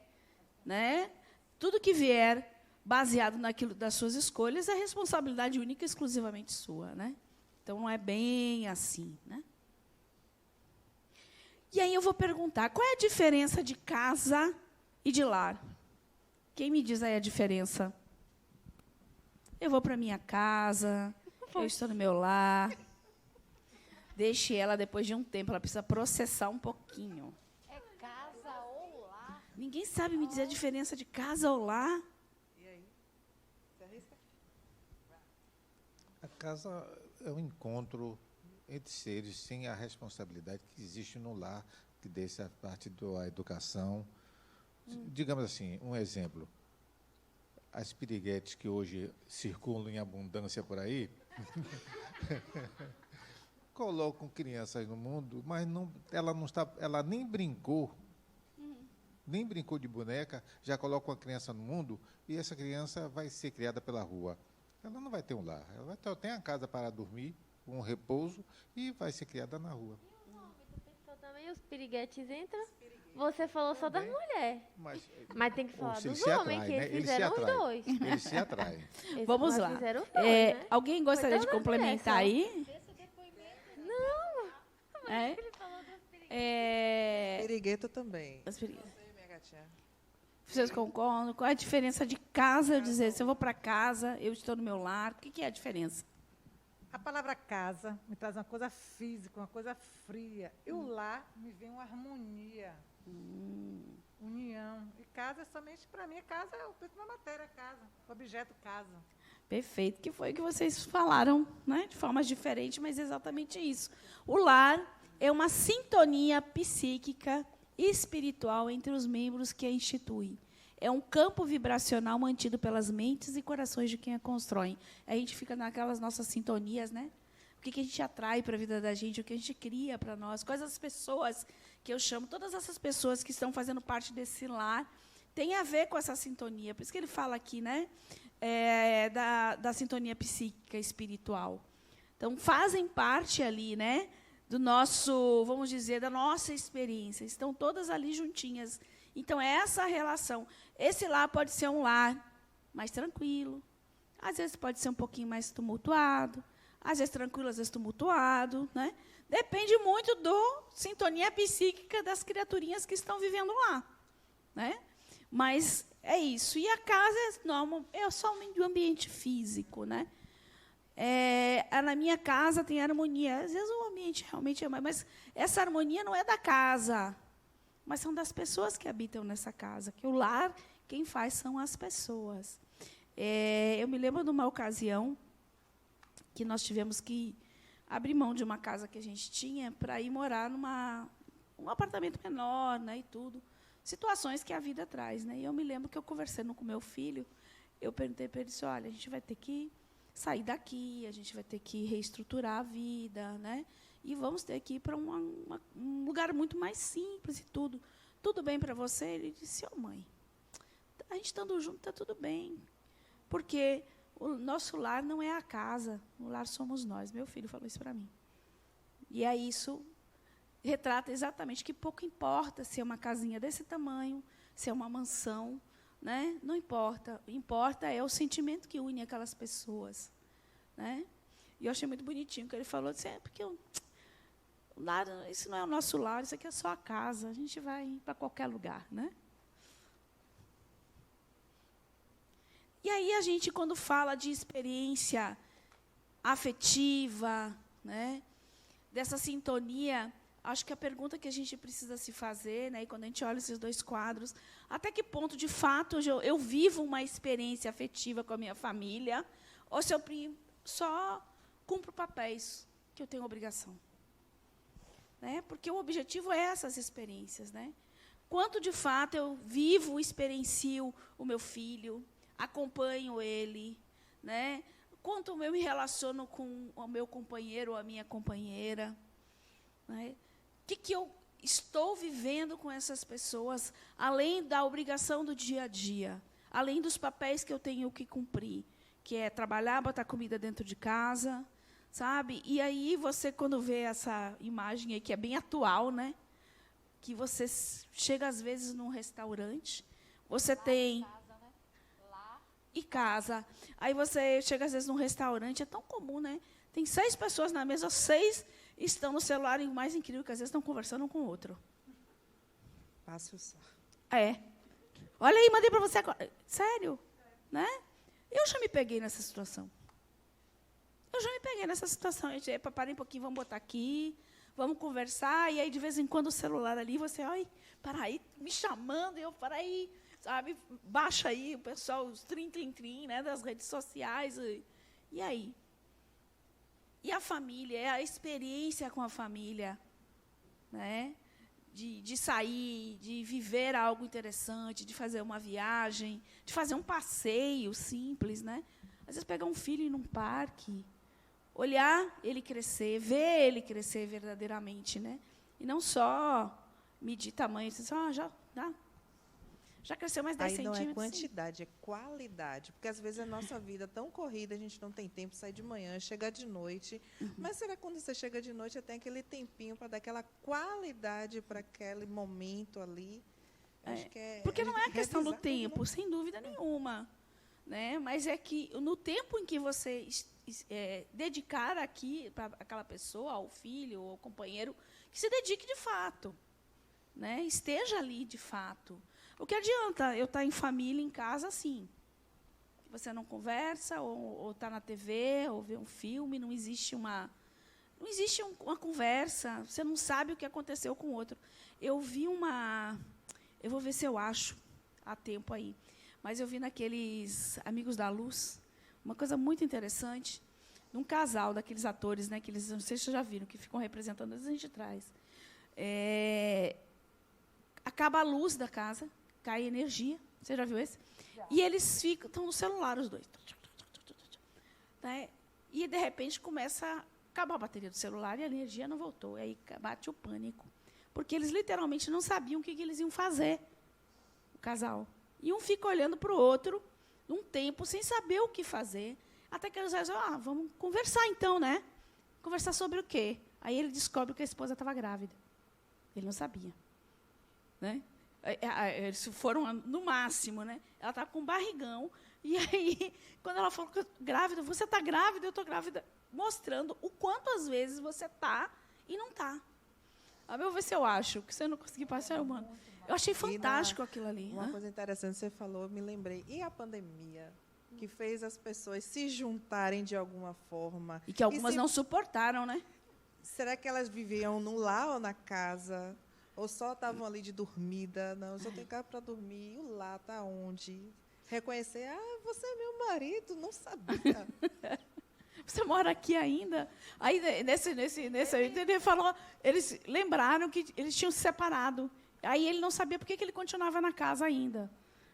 né? Tudo que vier baseado naquilo das suas escolhas é responsabilidade única e exclusivamente sua, né? Então não é bem assim, né? E aí eu vou perguntar, qual é a diferença de casa e de lar? Quem me diz aí a diferença? Eu vou para minha casa, eu estou no meu lar. Deixe ela, depois de um tempo, ela precisa processar um pouquinho. É casa ou lar? Ninguém sabe me dizer a diferença de casa ou lar. E aí? Você arrisca? A casa é um encontro entre seres sem a responsabilidade que existe no lar, que desce a parte da educação. Digamos assim, um exemplo. As piriguetes que hoje circulam em abundância por aí colocam crianças no mundo, mas ela nem brincou, nem brincou de boneca, já coloca uma criança no mundo e essa criança vai ser criada pela rua. Ela não vai ter um lar, ela vai ter a casa para dormir, um repouso e vai ser criada na rua. E o nome do pessoal também, os piriguetes entram? Você falou só das mulheres. Mas tem que falar Eles dos se homens, atraem, que né? eles fizeram os dois. Eles se atraem. Eles Vamos lá. fizeram os dois, né? Alguém gostaria de Foi tão complementar mulher aí? Não. É? Ele falou dos piriguetes. Pirigueto também. As piriguetas. Você, minha gatinha. Vocês concordam? Qual é a diferença de casa? Eu dizer, se eu vou para casa, eu estou no meu lar. O que é a diferença? A palavra casa me traz uma coisa física, uma coisa fria. E o lar me vem uma harmonia, união. E casa, somente para mim, casa é o peito da matéria, casa. O objeto casa. Perfeito, que foi o que vocês falaram, né? De formas diferentes, mas exatamente isso. O lar é uma sintonia psíquica e espiritual entre os membros que a instituem. É um campo vibracional mantido pelas mentes e corações de quem a constroem. A gente fica naquelas nossas sintonias, né? O que a gente atrai para a vida da gente, o que a gente cria para nós, quais as pessoas que eu chamo, todas essas pessoas que estão fazendo parte desse lar, tem a ver com essa sintonia. Por isso que ele fala aqui, né? da sintonia psíquica espiritual. Então, fazem parte ali, né, do nosso, vamos dizer, da nossa experiência. Estão todas ali juntinhas. Então, é essa relação. Esse lar pode ser um lar mais tranquilo, às vezes pode ser um pouquinho mais tumultuado, às vezes tranquilo, às vezes tumultuado, né? Depende muito da sintonia psíquica das criaturinhas que estão vivendo lá, né? Mas é isso. E a casa é somente o ambiente físico, né? Na minha casa tem harmonia. Às vezes o ambiente realmente é mais, mas essa harmonia não é da casa, mas são das pessoas que habitam nessa casa. Que o lar, quem faz são as pessoas. Eu me lembro de uma ocasião que nós tivemos que abrir mão de uma casa que a gente tinha para ir morar num apartamento menor, né, e tudo. Situações que a vida traz, né? E eu me lembro que eu conversando com meu filho, eu perguntei para ele, disse, olha, a gente vai ter que sair daqui, a gente vai ter que reestruturar a vida, né? E vamos ter que ir para um lugar muito mais simples e tudo. Tudo bem para você? Ele disse, mãe, a gente estando junto está tudo bem. Porque o nosso lar não é a casa, o lar somos nós. Meu filho falou isso para mim. E aí isso retrata exatamente que pouco importa se é uma casinha desse tamanho, se é uma mansão, né? Não importa. O que importa é o sentimento que une aquelas pessoas, né? E eu achei muito bonitinho que ele falou, disse, porque o lar, isso não é o nosso lar, isso aqui é só a casa, a gente vai para qualquer lugar, né? E aí a gente, quando fala de experiência afetiva, né, dessa sintonia, acho que a pergunta que a gente precisa se fazer, né, e quando a gente olha esses dois quadros, até que ponto, de fato, eu vivo uma experiência afetiva com a minha família, ou se eu só cumpro papéis que eu tenho obrigação. Né? Porque o objetivo é essas experiências. Né? Quanto, de fato, eu vivo, experiencio o meu filho, acompanho ele, né? Quanto eu me relaciono com o meu companheiro ou a minha companheira, né? O que eu estou vivendo com essas pessoas, além da obrigação do dia a dia, além dos papéis que eu tenho que cumprir, que é trabalhar, botar comida dentro de casa, sabe? E aí você, quando vê essa imagem aí, que é bem atual, né? Que você chega, às vezes, num restaurante, você tem... E casa. Aí você chega, às vezes, num restaurante, é tão comum, né? Tem 6 pessoas na mesa, 6 estão no celular, e o mais incrível é que, às vezes, estão conversando um com o outro. Passo só. Olha aí, mandei para você agora. Sério? Né? Eu já me peguei nessa situação. Gente, parem um pouquinho, vamos botar aqui, vamos conversar, e aí, de vez em quando, o celular ali, você, ai, para aí, me chamando, eu, para aí... Sabe, baixa aí o pessoal, os trim, né, das redes sociais. E aí? E a família, é a experiência com a família, né? De sair, de viver algo interessante, de fazer uma viagem, de fazer um passeio simples, né? Às vezes pegar um filho e ir num parque, olhar ele crescer, ver ele crescer verdadeiramente, né? E não só medir tamanho, dizer, já cresceu mais 10 centímetros. Aí não é quantidade, é qualidade. Porque, às vezes, a nossa vida é tão corrida, a gente não tem tempo de sair de manhã, chegar de noite. Mas será que quando você chega de noite, tem aquele tempinho para dar aquela qualidade para aquele momento ali? Acho que porque não é a questão do tempo, tudo, sem dúvida nenhuma. Né? Mas é que, no tempo em que você dedicar aqui para aquela pessoa, ao filho, ao companheiro, que se dedique de fato. Né? Esteja ali de fato. O que adianta eu estar em família, em casa, assim? Você não conversa, ou está na TV, ou vê um filme, não existe uma conversa, você não sabe o que aconteceu com o outro. Eu vi eu vou ver se eu acho, há tempo aí, mas eu vi naqueles Amigos da Luz, uma coisa muito interessante, num casal daqueles atores, né, que eles, não sei se vocês já viram, que ficam representando, às vezes a gente traz. Acaba a luz da casa, cai energia. Você já viu esse? Já. E eles estão no celular, os dois. Né? E, de repente, começa a acabar a bateria do celular e a energia não voltou. E aí bate o pânico. Porque eles, literalmente, não sabiam o que eles iam fazer, o casal. E um fica olhando para o outro, um tempo sem saber o que fazer, até que eles disseram, vamos conversar então, né? Conversar sobre o quê? Aí ele descobre que a esposa estava grávida. Ele não sabia. Né? Eles foram no máximo, né? Ela estava com um barrigão, e aí, quando ela falou, grávida, você está grávida, eu estou grávida, mostrando o quanto, às vezes, você está e não está. A meu ver se eu acho, que você não conseguiu passar, mano. Eu achei fantástico aquilo ali. Uma coisa interessante que você falou, eu me lembrei. E a pandemia, que fez as pessoas se juntarem de alguma forma? E que algumas não suportaram, né? Será que elas viviam no lar ou na casa? Ou só estavam ali de dormida? Não, eu só tenho casa para dormir. E o lar está onde? Reconhecer, você é meu marido, não sabia. Você mora aqui ainda? Aí, ele falou, eles lembraram que eles tinham se separado. Aí ele não sabia por que ele continuava na casa ainda.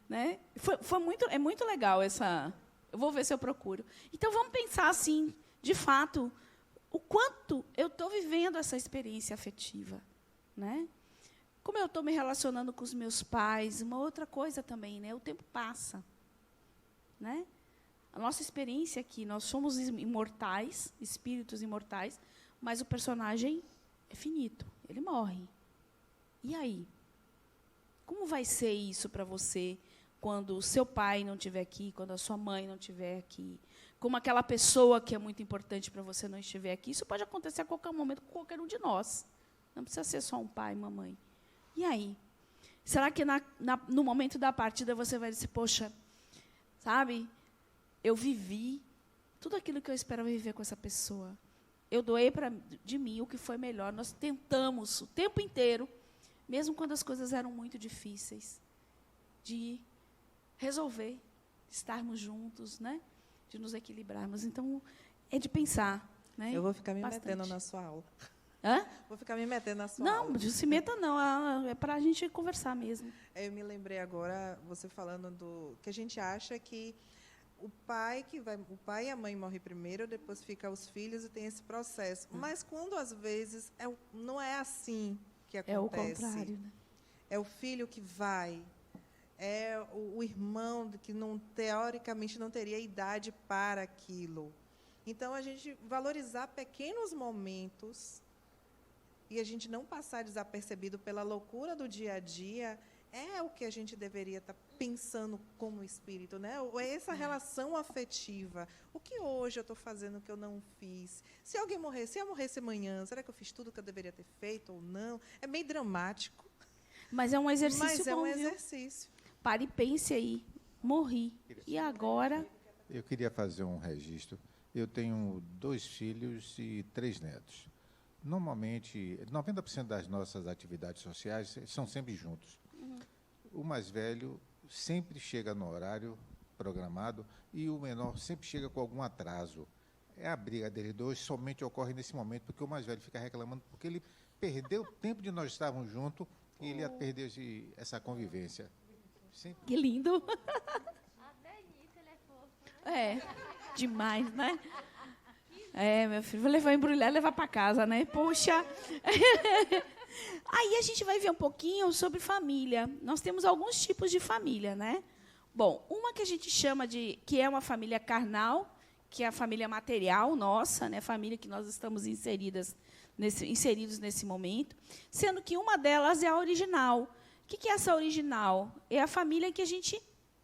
Né? É muito legal essa... Eu vou ver se eu procuro. Então, vamos pensar assim, de fato, o quanto eu estou vivendo essa experiência afetiva. Né? Como eu estou me relacionando com os meus pais, uma outra coisa também, né? O tempo passa. Né? A nossa experiência aqui, nós somos imortais, espíritos imortais, mas o personagem é finito, ele morre. E aí? Como vai ser isso para você quando o seu pai não estiver aqui, quando a sua mãe não estiver aqui? Como aquela pessoa que é muito importante para você não estiver aqui? Isso pode acontecer a qualquer momento com qualquer um de nós. Não precisa ser só um pai e uma mãe. E aí? Será que no momento da partida você vai dizer, poxa, sabe, eu vivi tudo aquilo que eu esperava viver com essa pessoa. Eu doei de mim o que foi melhor. Nós tentamos o tempo inteiro, mesmo quando as coisas eram muito difíceis, de resolver, de estarmos juntos, né? De nos equilibrarmos. Então, é de pensar. Né? Eu vou ficar me Bastante. metendo na sua aula. Hã? Vou ficar me metendo na sua aula. Não, se meta não. É para a gente conversar mesmo. Eu me lembrei agora, você falando que a gente acha que o pai e a mãe morrem primeiro, depois fica os filhos e tem esse processo. Mas quando às vezes não é assim que acontece. É o contrário, né? É o filho que vai, é o irmão que teoricamente não teria idade para aquilo. Então a gente valorizar pequenos momentos e a gente não passar desapercebido pela loucura do dia a dia é o que a gente deveria estar pensando como espírito, né? Essa relação afetiva. O que hoje eu estou fazendo que eu não fiz? Se eu morresse amanhã, será que eu fiz tudo o que eu deveria ter feito ou não? É meio dramático. Mas é um exercício Mas é bom, um viu? exercício. Pare e pense aí. Morri. E agora? Eu queria fazer um registro. Eu tenho 2 filhos e 3 netos. Normalmente, 90% das nossas atividades sociais são sempre juntos. O mais velho sempre chega no horário programado e o menor sempre chega com algum atraso. A briga deles dois somente ocorre nesse momento, porque o mais velho fica reclamando, porque ele perdeu o tempo de nós estarmos juntos e ele ia perder essa convivência. Sempre. Que lindo. Até nisso ele é fofo. É, demais, né? É, meu filho, vou embrulhar e levar para casa, né? Poxa. Aí a gente vai ver um pouquinho sobre família. Nós temos alguns tipos de família, né? Bom, uma que a gente chama que é uma família carnal, que é a família material nossa, né? Família que nós estamos inseridos nesse momento, sendo que uma delas é a original. O que é essa original? É a família em que a gente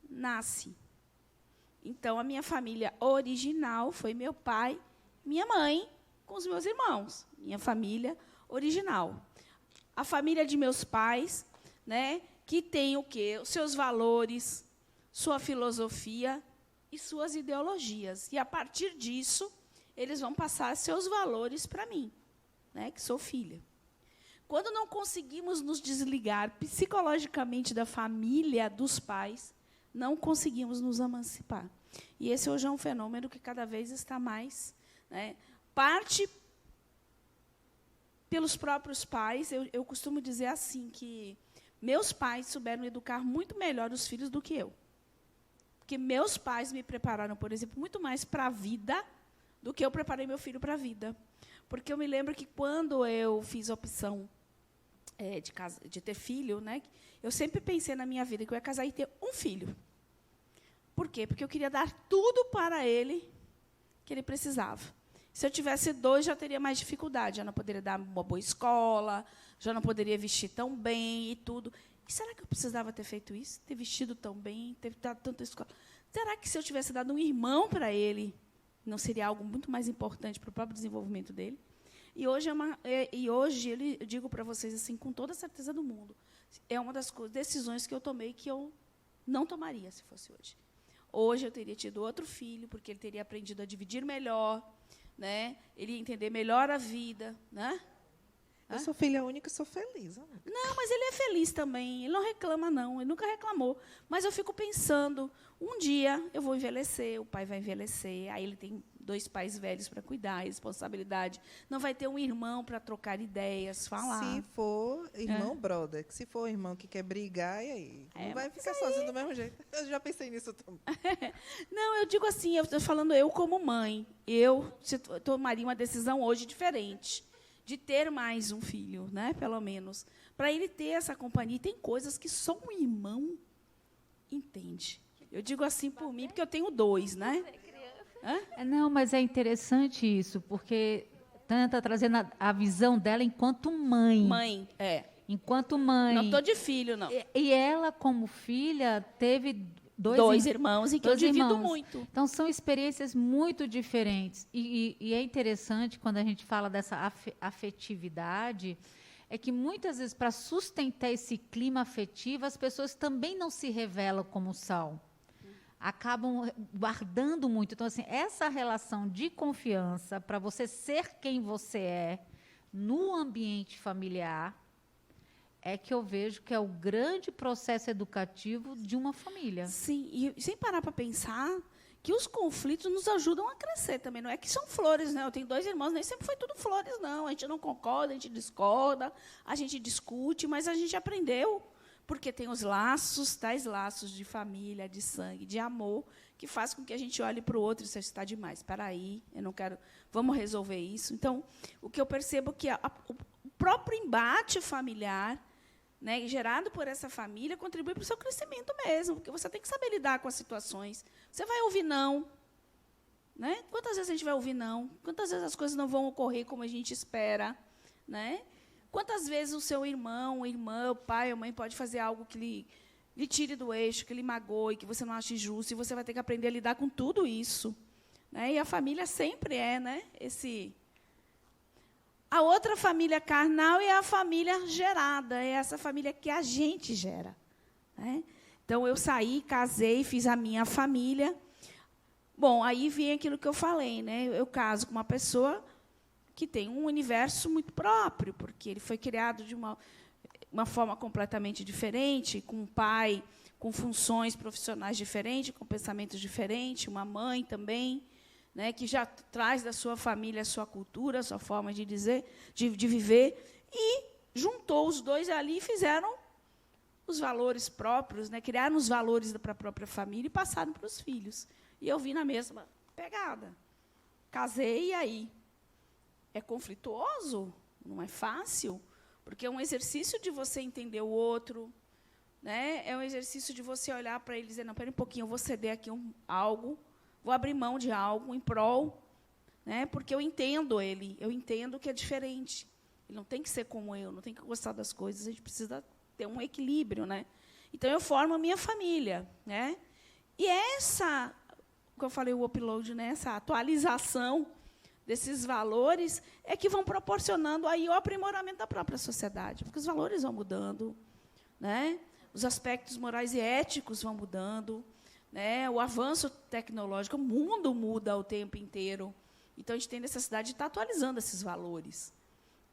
nasce. Então, a minha família original foi meu pai, minha mãe, com os meus irmãos. Minha família original. A família de meus pais, né, que tem o quê? Os seus valores, sua filosofia e suas ideologias. E, a partir disso, eles vão passar seus valores para mim, né, que sou filha. Quando não conseguimos nos desligar psicologicamente da família dos pais, não conseguimos nos emancipar. E esse hoje é um fenômeno que cada vez está mais, né, parte pelos próprios pais. Eu costumo dizer assim, que meus pais souberam educar muito melhor os filhos do que eu. Porque meus pais me prepararam, por exemplo, muito mais para a vida do que eu preparei meu filho para a vida. Porque eu me lembro que, quando eu fiz a opção de ter filho, né, eu sempre pensei na minha vida que eu ia casar e ter um filho. Por quê? Porque eu queria dar tudo para ele que ele precisava. Se eu tivesse 2, já teria mais dificuldade. Já não poderia dar uma boa escola, já não poderia vestir tão bem e tudo. E será que eu precisava ter feito isso? Ter vestido tão bem, ter dado tanta escola? Será que se eu tivesse dado um irmão para ele, não seria algo muito mais importante para o próprio desenvolvimento dele? E hoje, eu digo para vocês assim, com toda a certeza do mundo, é uma das decisões que eu tomei que eu não tomaria se fosse hoje. Hoje eu teria tido outro filho, porque ele teria aprendido a dividir melhor, né? Ele ia entender melhor a vida, né? Eu sou filha única e sou feliz. Ana. Não, mas ele é feliz também. Ele não reclama, não. Ele nunca reclamou. Mas eu fico pensando, um dia eu vou envelhecer, o pai vai envelhecer, aí ele tem 2 pais velhos para cuidar, responsabilidade. Não vai ter um irmão para trocar ideias, falar. Se for irmão, brother. Se for irmão que quer brigar, e aí? Não vai ficar sozinho do mesmo jeito. Eu já pensei nisso também. Não, eu digo assim, eu estou falando eu como mãe. Eu tomaria uma decisão hoje diferente, de ter mais um filho, né, pelo menos, para ele ter essa companhia. E tem coisas que só um irmão entende. Eu digo assim por mim, porque eu tenho 2, né? Não, mas é interessante isso, porque Tânia está trazendo a visão dela enquanto mãe. Mãe, Enquanto mãe. Não estou de filho, não. E ela, como filha, teve 2 irmãos e que eu divido muito. Então, são experiências muito diferentes. E é interessante, quando a gente fala dessa afetividade, é que, muitas vezes, para sustentar esse clima afetivo, as pessoas também não se revelam como são. Acabam guardando muito. Então, assim, essa relação de confiança, para você ser quem você é, no ambiente familiar, é que eu vejo que é o grande processo educativo de uma família. Sim, e sem parar para pensar que os conflitos nos ajudam a crescer também. Não é que são flores, né? Eu tenho 2 irmãos, nem sempre foi tudo flores, não. A gente não concorda, a gente discorda, a gente discute, mas a gente aprendeu, porque tem os laços, tais laços de família, de sangue, de amor, que faz com que a gente olhe para o outro e diga, está demais, para aí, eu não quero, vamos resolver isso. Então, o que eu percebo é que o próprio embate familiar, né, gerado por essa família, contribui para o seu crescimento mesmo, porque você tem que saber lidar com as situações. Você vai ouvir não, né? Quantas vezes a gente vai ouvir não? Quantas vezes as coisas não vão ocorrer como a gente espera, né? Quantas vezes o seu irmão, irmã, o pai, a mãe pode fazer algo que lhe tire do eixo, que lhe magoe, que você não ache justo, e você vai ter que aprender a lidar com tudo isso, né? E a família sempre é, né, a outra família carnal é a família gerada, é essa família que a gente gera, né? Então, eu saí, casei, fiz a minha família. Bom, aí vem aquilo que eu falei, né? Eu caso com uma pessoa que tem um universo muito próprio, porque ele foi criado de uma forma completamente diferente, com um pai com funções profissionais diferentes, com pensamentos diferentes, uma mãe também, né, que já traz da sua família a sua cultura, a sua forma de dizer, de viver, e juntou os 2 ali e fizeram os valores próprios, né, criaram os valores para a própria família e passaram para os filhos. E eu vim na mesma pegada. Casei, e aí? É conflituoso? Não é fácil? Porque é um exercício de você entender o outro, né? É um exercício de você olhar para ele e dizer, não, espera um pouquinho, eu vou ceder aqui algo, vou abrir mão de algo em prol, né? Porque eu entendo ele, eu entendo que é diferente. Ele não tem que ser como eu, não tem que gostar das coisas, a gente precisa ter um equilíbrio, né? Então, eu formo a minha família, né? E essa, como eu falei, o upload, né? Essa atualização desses valores é que vão proporcionando aí o aprimoramento da própria sociedade, porque os valores vão mudando, né? Os aspectos morais e éticos vão mudando, né? O avanço tecnológico, o mundo muda o tempo inteiro. Então, a gente tem necessidade de estar atualizando esses valores,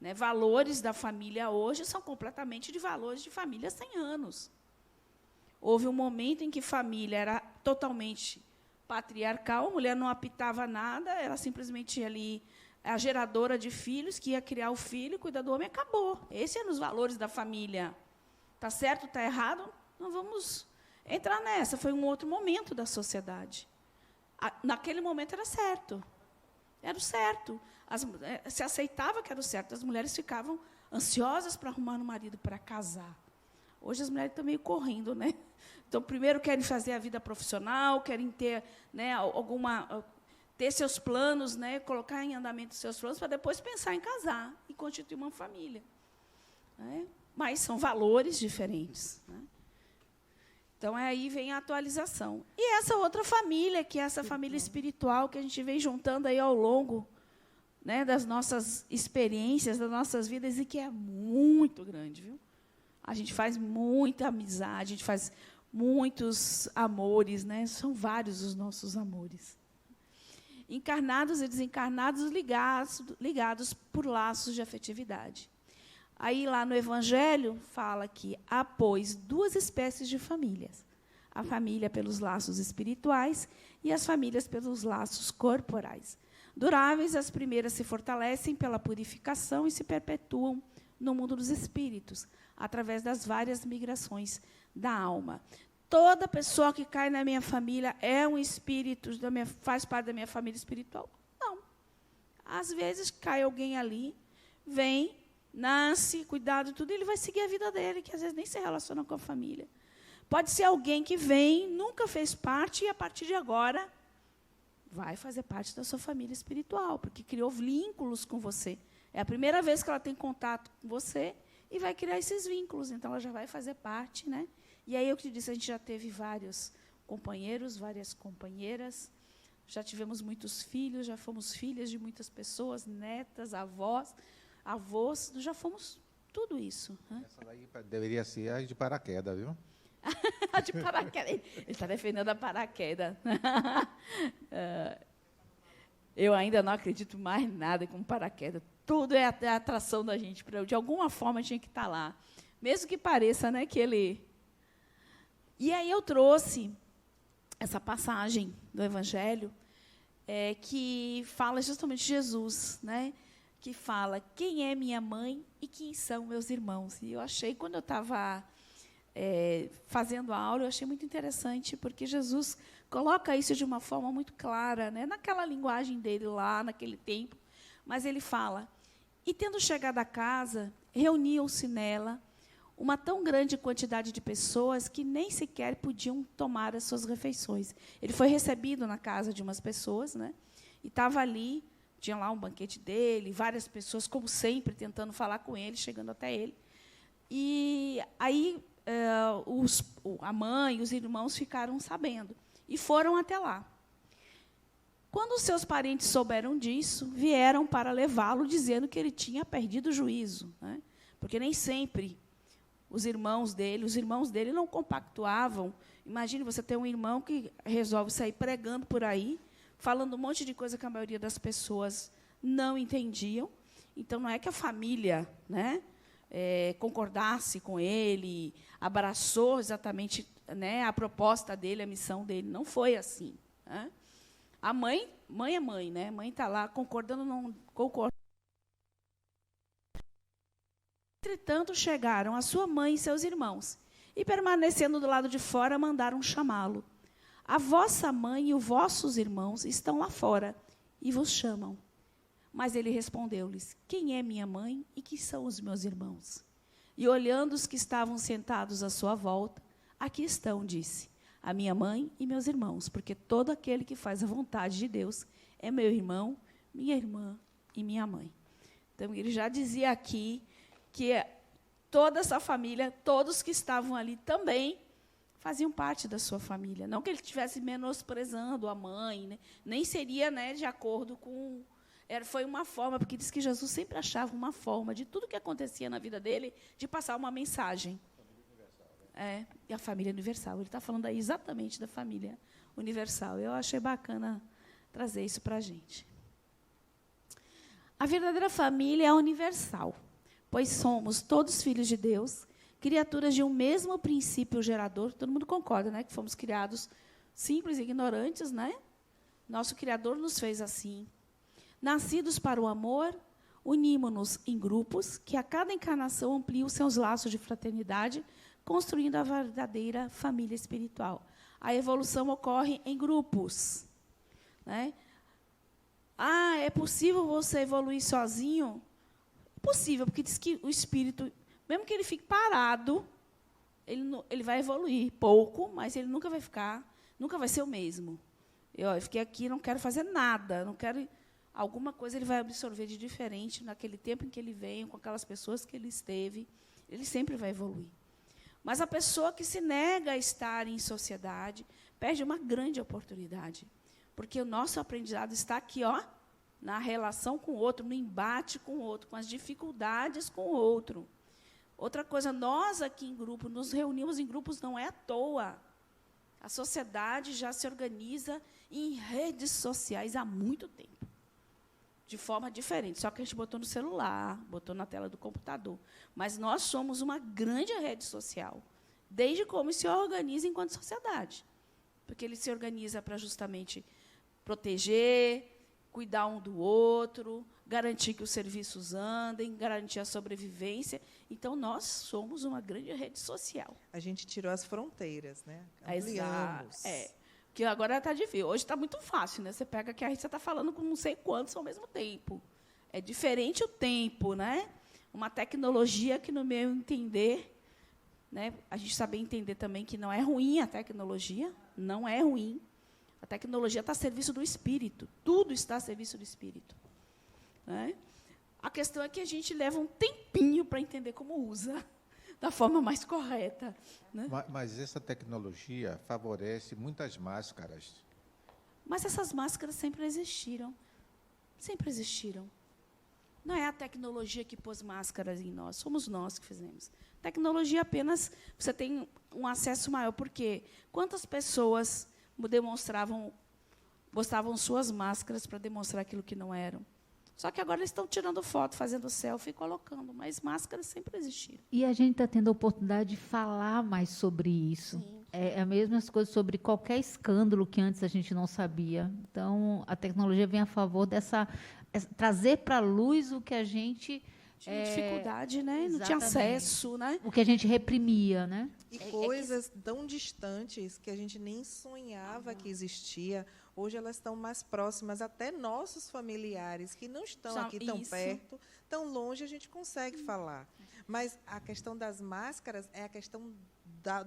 né? Valores da família hoje são completamente de valores de família há 100 anos. Houve um momento em que família era totalmente patriarcal, a mulher não apitava nada, era simplesmente ali a geradora de filhos, que ia criar o filho, cuidar do homem, acabou. Esses eram os valores da família. Está certo, está errado? Não vamos entrar nessa. Foi um outro momento da sociedade. Naquele momento era certo. Era o certo. Se aceitava que era o certo. As mulheres ficavam ansiosas para arrumar um marido para casar. Hoje as mulheres estão meio correndo, né? Então, primeiro querem fazer a vida profissional, querem ter, né, ter seus planos, né, colocar em andamento seus planos, para depois pensar em casar e constituir uma família. Né? Mas são valores diferentes. Né? Então, aí vem a atualização. E essa outra família, que é essa família espiritual, que a gente vem juntando aí ao longo, né, das nossas experiências, das nossas vidas, e que é muito grande. Viu? A gente faz muita amizade, a gente faz muitos amores, né? São vários os nossos amores. Encarnados e desencarnados ligados por laços de afetividade. Aí, lá no Evangelho, fala que há, pois, duas espécies de famílias. A família pelos laços espirituais e as famílias pelos laços corporais. Duráveis, as primeiras se fortalecem pela purificação e se perpetuam no mundo dos espíritos, através das várias migrações da alma. Toda pessoa que cai na minha família é um espírito, faz parte da minha família espiritual? Não. Às vezes, cai alguém ali, vem, nasce, cuidado de tudo, e ele vai seguir a vida dele, que às vezes nem se relaciona com a família. Pode ser alguém que vem, nunca fez parte, e a partir de agora vai fazer parte da sua família espiritual, porque criou vínculos com você. É a primeira vez que ela tem contato com você e vai criar esses vínculos, então ela já vai fazer parte, né? E aí, eu te disse, a gente já teve vários companheiros, várias companheiras, já tivemos muitos filhos, já fomos filhas de muitas pessoas, netas, avós, já fomos tudo isso. Né? Essa daí deveria ser a de paraquedas, viu? A de paraquedas. Ele está defendendo a paraquedas. Eu ainda não acredito mais nada com paraquedas. Tudo é a atração da gente. De alguma forma, tinha que estar lá. Mesmo que pareça, né, que ele... E aí eu trouxe essa passagem do Evangelho que fala justamente de Jesus, né, que fala quem é minha mãe e quem são meus irmãos. E eu achei, quando eu estava fazendo a aula, eu achei muito interessante, porque Jesus coloca isso de uma forma muito clara, né, naquela linguagem dele lá, naquele tempo, mas ele fala, e tendo chegado à casa, reuniam-se nela uma tão grande quantidade de pessoas que nem sequer podiam tomar as suas refeições. Ele foi recebido na casa de umas pessoas, né? E estava ali, tinha lá um banquete dele, várias pessoas, como sempre, tentando falar com ele, chegando até ele. E aí a mãe e os irmãos ficaram sabendo e foram até lá. Quando os seus parentes souberam disso, vieram para levá-lo, dizendo que ele tinha perdido o juízo, né? Porque nem sempre os irmãos dele não compactuavam. Imagine você ter um irmão que resolve sair pregando por aí, falando um monte de coisa que a maioria das pessoas não entendiam. Então, não é que a família, né, concordasse com ele, abraçou exatamente, né, a proposta dele, a missão dele. Não foi assim. Né? A mãe é mãe, né? A mãe está lá concordando, não concordando. Entretanto, chegaram a sua mãe e seus irmãos, e, permanecendo do lado de fora, mandaram chamá-lo. A vossa mãe e os vossos irmãos estão lá fora, e vos chamam. Mas ele respondeu-lhes, quem é minha mãe e quem são os meus irmãos? E, olhando os que estavam sentados à sua volta, aqui estão, disse, a minha mãe e meus irmãos, porque todo aquele que faz a vontade de Deus é meu irmão, minha irmã e minha mãe. Então, ele já dizia aqui que toda essa família, todos que estavam ali também faziam parte da sua família. Não que ele estivesse menosprezando a mãe, né? Nem seria, né, de acordo com... Foi uma forma, porque diz que Jesus sempre achava uma forma de tudo que acontecia na vida dele, de passar uma mensagem. E a família universal. Ele está falando aí exatamente da família universal. Eu achei bacana trazer isso para a gente. A verdadeira família é universal, pois somos todos filhos de Deus, criaturas de um mesmo princípio gerador. Todo mundo concorda, né, que fomos criados simples e ignorantes, né? Nosso Criador nos fez assim. Nascidos para o amor, unimos-nos em grupos, que a cada encarnação ampliam seus laços de fraternidade, construindo a verdadeira família espiritual. A evolução ocorre em grupos. Né? É possível você evoluir sozinho? É possível, porque diz que o espírito, mesmo que ele fique parado, ele vai evoluir pouco, mas ele nunca vai ser o mesmo. Eu fiquei aqui, não quero fazer nada, não quero. Alguma coisa ele vai absorver de diferente naquele tempo em que ele veio, com aquelas pessoas que ele esteve. Ele sempre vai evoluir. Mas a pessoa que se nega a estar em sociedade perde uma grande oportunidade. Porque o nosso aprendizado está aqui, ó, na relação com o outro, no embate com o outro, com as dificuldades com o outro. Outra coisa, nós aqui em grupo, nos reunimos em grupos não é à toa. A sociedade já se organiza em redes sociais há muito tempo. De forma diferente, só que a gente botou no celular, botou na tela do computador. Mas nós somos uma grande rede social, desde como se organiza enquanto sociedade. Porque ele se organiza para justamente proteger, cuidar um do outro, garantir que os serviços andem, garantir a sobrevivência. Então, nós somos uma grande rede social. A gente tirou as fronteiras, né? Exato. Ampliamos. Que agora está difícil. Hoje está muito fácil, né? Você pega que a gente está falando com não sei quantos ao mesmo tempo. É diferente o tempo, né? Uma tecnologia que, no meu entender, né, a gente saber entender também que não é ruim a tecnologia, não é ruim. A tecnologia está a serviço do espírito. Tudo está a serviço do espírito. Né? A questão é que a gente leva um tempinho para entender como usa da forma mais correta. Né? Mas essa tecnologia favorece muitas máscaras. Mas essas máscaras sempre existiram. Sempre existiram. Não é a tecnologia que pôs máscaras em nós, somos nós que fizemos. Tecnologia apenas, você tem um acesso maior. Por quê? Quantas pessoas mostravam suas máscaras para demonstrar aquilo que não eram? Só que agora eles estão tirando foto, fazendo selfie e colocando, mas máscaras sempre existiram. E a gente está tendo a oportunidade de falar mais sobre isso. Sim. É a mesma coisa sobre qualquer escândalo que antes a gente não sabia. Então, a tecnologia vem a favor trazer para a luz o que a gente... Tinha dificuldade, né? Não tinha Exatamente. acesso, né? O que a gente reprimia, né? E coisas tão distantes que a gente nem sonhava que existia, hoje elas estão mais próximas, até nossos familiares, que não estão aqui tão perto, tão longe, a gente consegue falar. Mas a questão das máscaras é a questão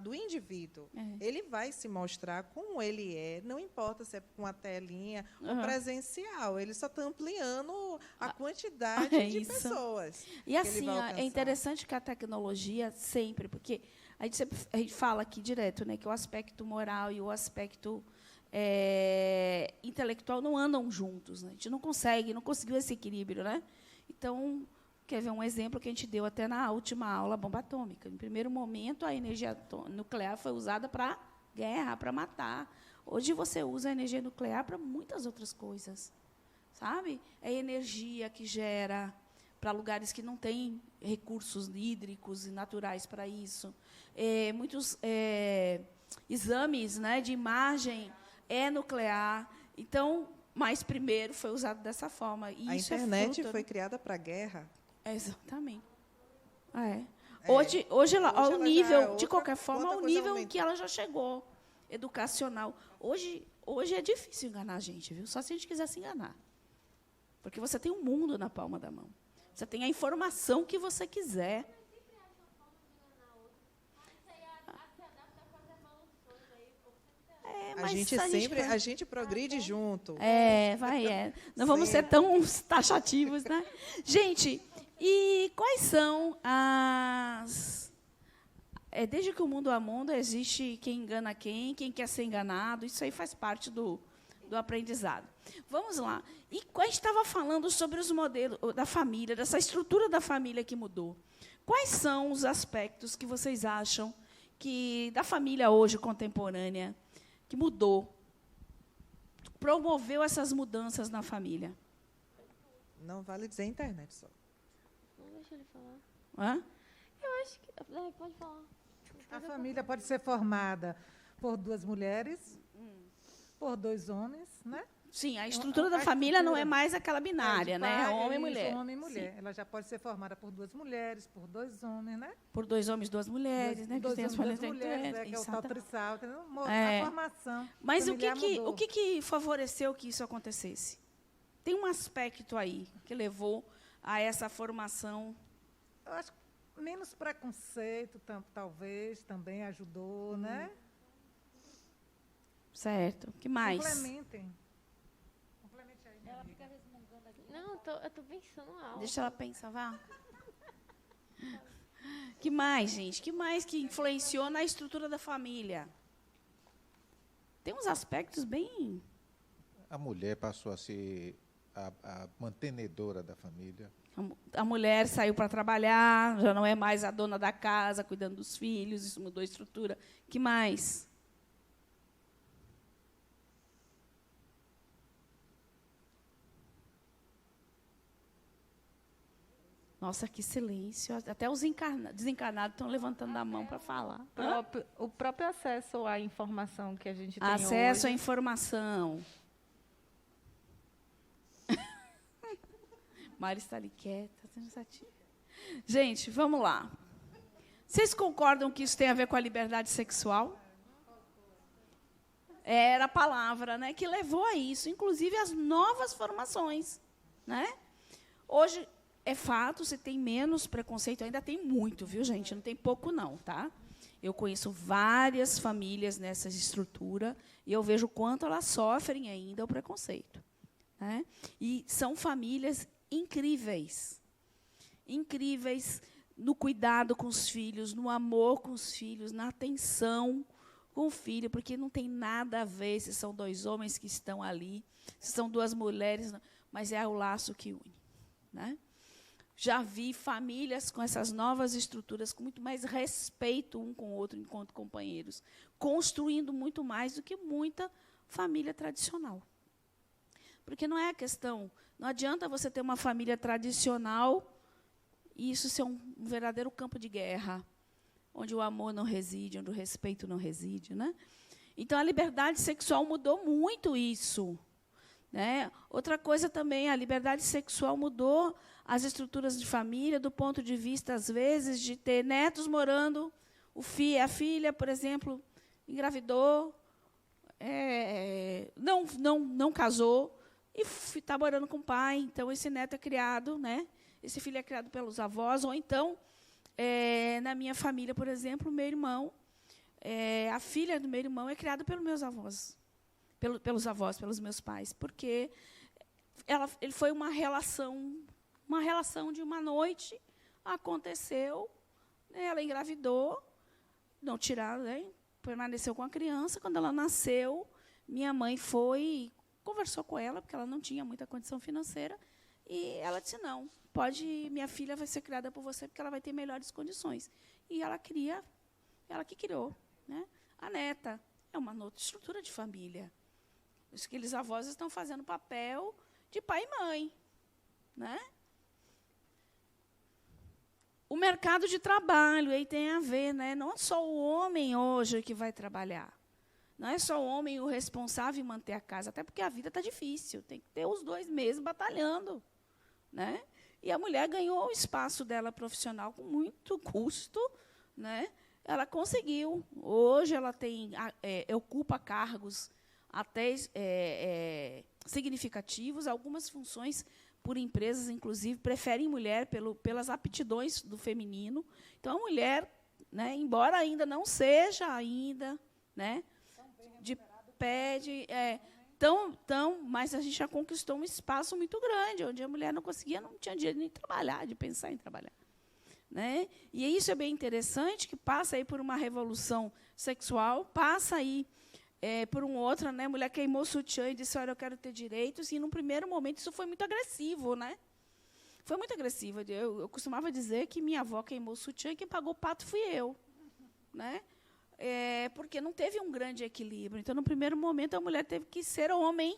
do indivíduo. Ele vai se mostrar como ele é, não importa se é com a telinha ou presencial, ele só está ampliando a quantidade de pessoas. E assim, é interessante que a tecnologia sempre, porque a gente fala aqui direto, né, que o aspecto moral e o aspecto intelectual não andam juntos. Né? A gente não conseguiu esse equilíbrio. Né? Então, quer ver um exemplo que a gente deu até na última aula, a bomba atômica. Em primeiro momento, a energia nuclear foi usada para guerra, para matar. Hoje, você usa a energia nuclear para muitas outras coisas. Sabe? É energia que gera para lugares que não têm recursos hídricos e naturais para isso. Muitos exames, né, de imagem nuclear. Então, mas primeiro foi usado dessa forma. E a isso internet fruto, foi criada para a guerra. Exatamente. Hoje o nível, de qualquer forma, o nível em que ela já chegou, educacional. Hoje é difícil enganar a gente, viu? Só se a gente quiser se enganar. Porque você tem um mundo na palma da mão. Você tem a informação que você quiser. A gente progride junto. Não vamos ser tão taxativos, né? Gente, e quais são as... desde que o mundo é mundo, existe quem engana quem quer ser enganado, isso aí faz parte do aprendizado. Vamos lá. E a gente estava falando sobre os modelos da família, dessa estrutura da família que mudou. Quais são os aspectos que vocês acham que da família hoje contemporânea que mudou, promoveu essas mudanças na família? Não vale dizer internet só. Não deixa ele falar. Hã? Eu acho que... Pode falar. A família pode ser formada por 2 mulheres, por 2 homens, né? Sim, a estrutura da família não é mais aquela binária, né? Homem e mulher. Homem e mulher. Sim. Ela já pode ser formada por 2 mulheres, por 2 homens, né? Por 2 homens, 2 mulheres, né? 2 as homens, 2 famílias mulheres, que é o tal trisal, entendeu? A formação. Mas o que favoreceu que isso acontecesse? Tem um aspecto aí que levou a essa formação. Eu acho que Menos preconceito, talvez, também ajudou, né? Certo. O que mais? Complementem. Complemente aí, minha amiga. Não, eu tô pensando algo. Deixa ela pensar, vá. Que mais, gente? Que mais que influenciou na estrutura da família? Tem uns aspectos bem... A mulher passou a ser a mantenedora da família. A mulher saiu para trabalhar, já não é mais a dona da casa, cuidando dos filhos, isso mudou a estrutura. Que mais? Nossa, que silêncio. Até os desencarnados estão levantando a mão para falar. O próprio acesso à informação que a gente tem Acesso à hoje. informação. Mari está ali quieta. Gente, vamos lá. Vocês concordam que isso tem a ver com a liberdade sexual? Era a palavra, né, que levou a isso, inclusive as novas formações, né? Hoje é fato, você tem menos preconceito, ainda tem muito, viu, gente? Não tem pouco não, tá? Eu conheço várias famílias nessa estrutura e eu vejo o quanto elas sofrem ainda o preconceito, né? E são famílias incríveis. Incríveis no cuidado com os filhos, no amor com os filhos, na atenção com o filho, porque não tem nada a ver se são dois homens que estão ali, se são duas mulheres, mas é o laço que une, né? Já vi famílias com essas novas estruturas, com muito mais respeito um com o outro enquanto companheiros, construindo muito mais do que muita família tradicional. Porque não é a questão, não adianta você ter uma família tradicional e isso ser um verdadeiro campo de guerra, onde o amor não reside, onde o respeito não reside, né? Então, a liberdade sexual mudou muito isso, né? Outra coisa também, a liberdade sexual mudou as estruturas de família, do ponto de vista, às vezes, de ter netos morando, a filha, por exemplo, engravidou, não casou, e está morando com o pai, então esse neto é criado, né? Esse filho é criado pelos avós, ou então, na minha família, por exemplo, meu irmão, a filha do meu irmão é criada pelos meus avós, pelos meus pais, porque ele foi uma relação de uma noite, aconteceu, ela engravidou, não tiraram, né? Permaneceu com a criança, quando ela nasceu, minha mãe foi e conversou com ela, porque ela não tinha muita condição financeira, e ela disse, não, minha filha vai ser criada por você, porque ela vai ter melhores condições. E ela que criou, né? A neta é uma outra estrutura de família. Aqueles avós estão fazendo papel de pai e mãe, né? O mercado de trabalho aí tem a ver, né? Não é só o homem hoje que vai trabalhar. Não é só o homem o responsável em manter a casa, até porque a vida está difícil. Tem que ter os dois mesmo batalhando, né? E a mulher ganhou o espaço dela profissional com muito custo, né? Ela conseguiu. Hoje ela ocupa cargos até significativos, algumas funções por empresas, inclusive, preferem mulher pelas aptidões do feminino. Então, a mulher, né, embora ainda não seja ainda, né, de pé, mas a gente já conquistou um espaço muito grande, onde a mulher não tinha dinheiro nem trabalhar, de pensar em trabalhar, né? E isso é bem interessante, que passa aí por uma revolução sexual, passa aí por um outro, né? A mulher queimou o sutiã e disse, olha, eu quero ter direitos, e, num primeiro momento, isso foi muito agressivo, né? Foi muito agressivo. Eu costumava dizer que minha avó queimou o sutiã e quem pagou o pato fui eu, né? Porque não teve um grande equilíbrio. Então, no primeiro momento, a mulher teve que ser homem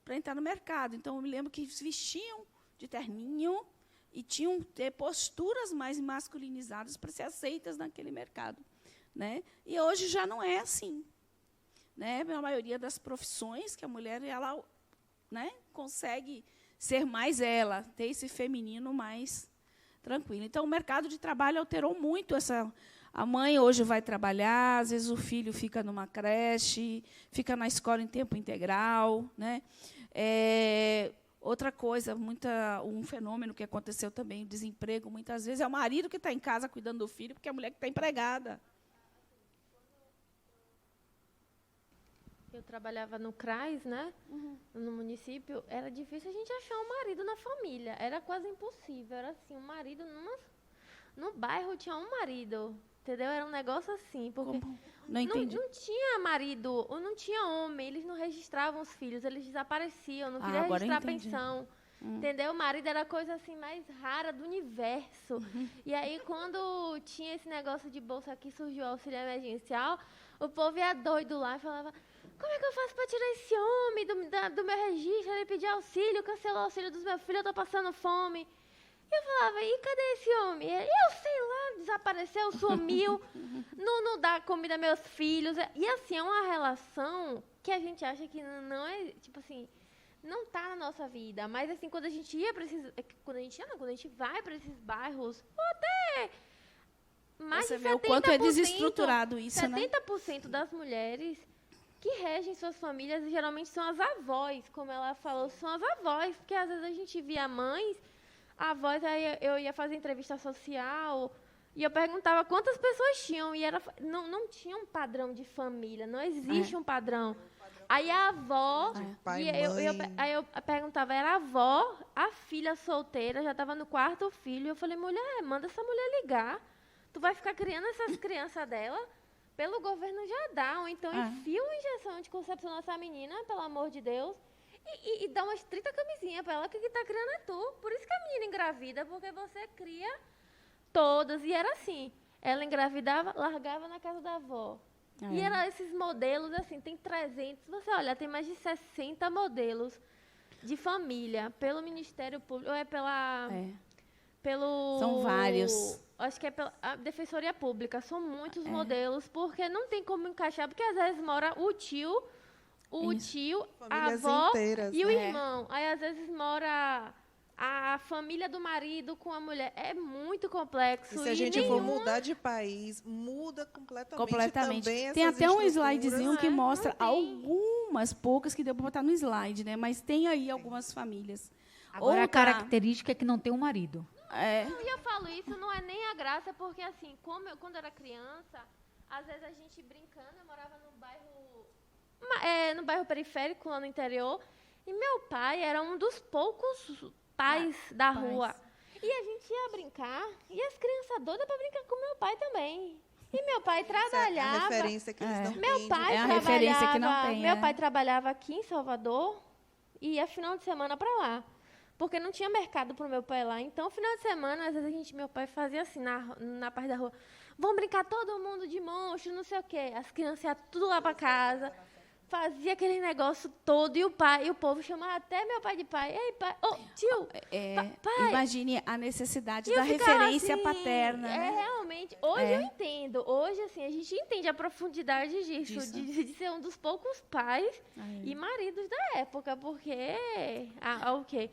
para entrar no mercado. Então, eu me lembro que se vestiam de terninho e tinham ter posturas mais masculinizadas para ser aceitas naquele mercado, né? E hoje já não é assim, né? A maioria das profissões que a mulher ela, né, consegue ser mais ela, ter esse feminino mais tranquilo. Então, o mercado de trabalho alterou muito essa. A mãe hoje vai trabalhar, às vezes o filho fica numa creche, fica na escola em tempo integral, né? Outra coisa, um fenômeno que aconteceu também, o desemprego, muitas vezes é o marido que está em casa cuidando do filho, porque é a mulher que está empregada. Eu trabalhava no CRAS, né? No município. Era difícil a gente achar um marido na família. Era quase impossível. Era assim, um marido no bairro tinha um marido. Entendeu? Era um negócio assim. Porque Não entendi. não tinha marido, ou não tinha homem. Eles não registravam os filhos, eles desapareciam. Não queria agora eu registrar a entendi. pensão. Entendeu? O marido era a coisa assim mais rara do universo. E aí, quando tinha esse negócio de bolsa aqui, surgiu o auxílio emergencial, o povo ia doido lá e falava: como é que eu faço para tirar esse homem do meu registro? Ele pediu auxílio, cancelou o auxílio dos meus filhos, eu tô passando fome. E eu falava: e cadê esse homem? Ele: eu sei lá, desapareceu, sumiu, não dá comida aos meus filhos. E assim, é uma relação que a gente acha que não é, tipo assim, não tá na nossa vida. Mas assim, quando a gente ia para esses, quando a gente vai para esses bairros, ou até mais Você de vê o quanto é 70%, desestruturado isso, né? 70% das mulheres que regem suas famílias geralmente são as avós, como ela falou, são as avós, porque às vezes a gente via mães, avós, aí eu ia fazer entrevista social e eu perguntava quantas pessoas tinham e não tinha um padrão de família, não existe um padrão. Aí a avó, pai, aí eu perguntava, era a avó, a filha solteira, já estava no 4º filho, eu falei: mulher, manda essa mulher ligar, tu vai ficar criando essas crianças dela? Pelo governo já dá, ou então enfia uma injeção anticoncepção nessa menina, pelo amor de Deus, e dá uma estrita camisinha para ela, que está criando é tu. Por isso que a menina engravida, porque você cria todas. E era assim, ela engravidava, largava na casa da avó. E eram esses modelos, assim, tem 300, você olha, tem mais de 60 modelos de família, pelo Ministério Público, ou é pelo... São vários. Acho que é pela Defensoria Pública. São muitos modelos, porque não tem como encaixar, porque às vezes mora o tio, a Famílias avó inteiras, e o né? irmão. Aí às vezes mora a família do marido com a mulher. É muito complexo. E se a gente for mudar de país, muda completamente também Tem essas até um estruturas. slidezinho que mostra não tem. algumas, poucas, que deu para botar no slide, né? Mas tem aí algumas famílias. Agora, a característica é que não tem um marido. E eu falo isso, não é nem a graça, porque assim, quando eu era criança, às vezes a gente brincando, eu morava no bairro periférico, lá no interior, e meu pai era um dos poucos pais da rua. E a gente ia brincar, e as crianças doidas para brincar com meu pai também. E meu pai trabalhava. A referência que eles não Meu têm. pai É a referência que não tem, Meu é. pai trabalhava aqui em Salvador e ia final de semana para lá. Porque não tinha mercado para o meu pai lá. Então, final de semana, às vezes meu pai fazia assim, na parte da rua: vamos brincar todo mundo de monstro, não sei o quê. As crianças iam tudo lá para casa. Fazia aquele negócio todo. E o povo chamava até meu pai de pai. Ei, pai, tio, pai. Imagine a necessidade E eu da ficava referência assim, paterna, né? Realmente. Hoje eu entendo. Hoje, assim, a gente entende a profundidade disso. De ser um dos poucos pais e maridos da época. Porque, o quê?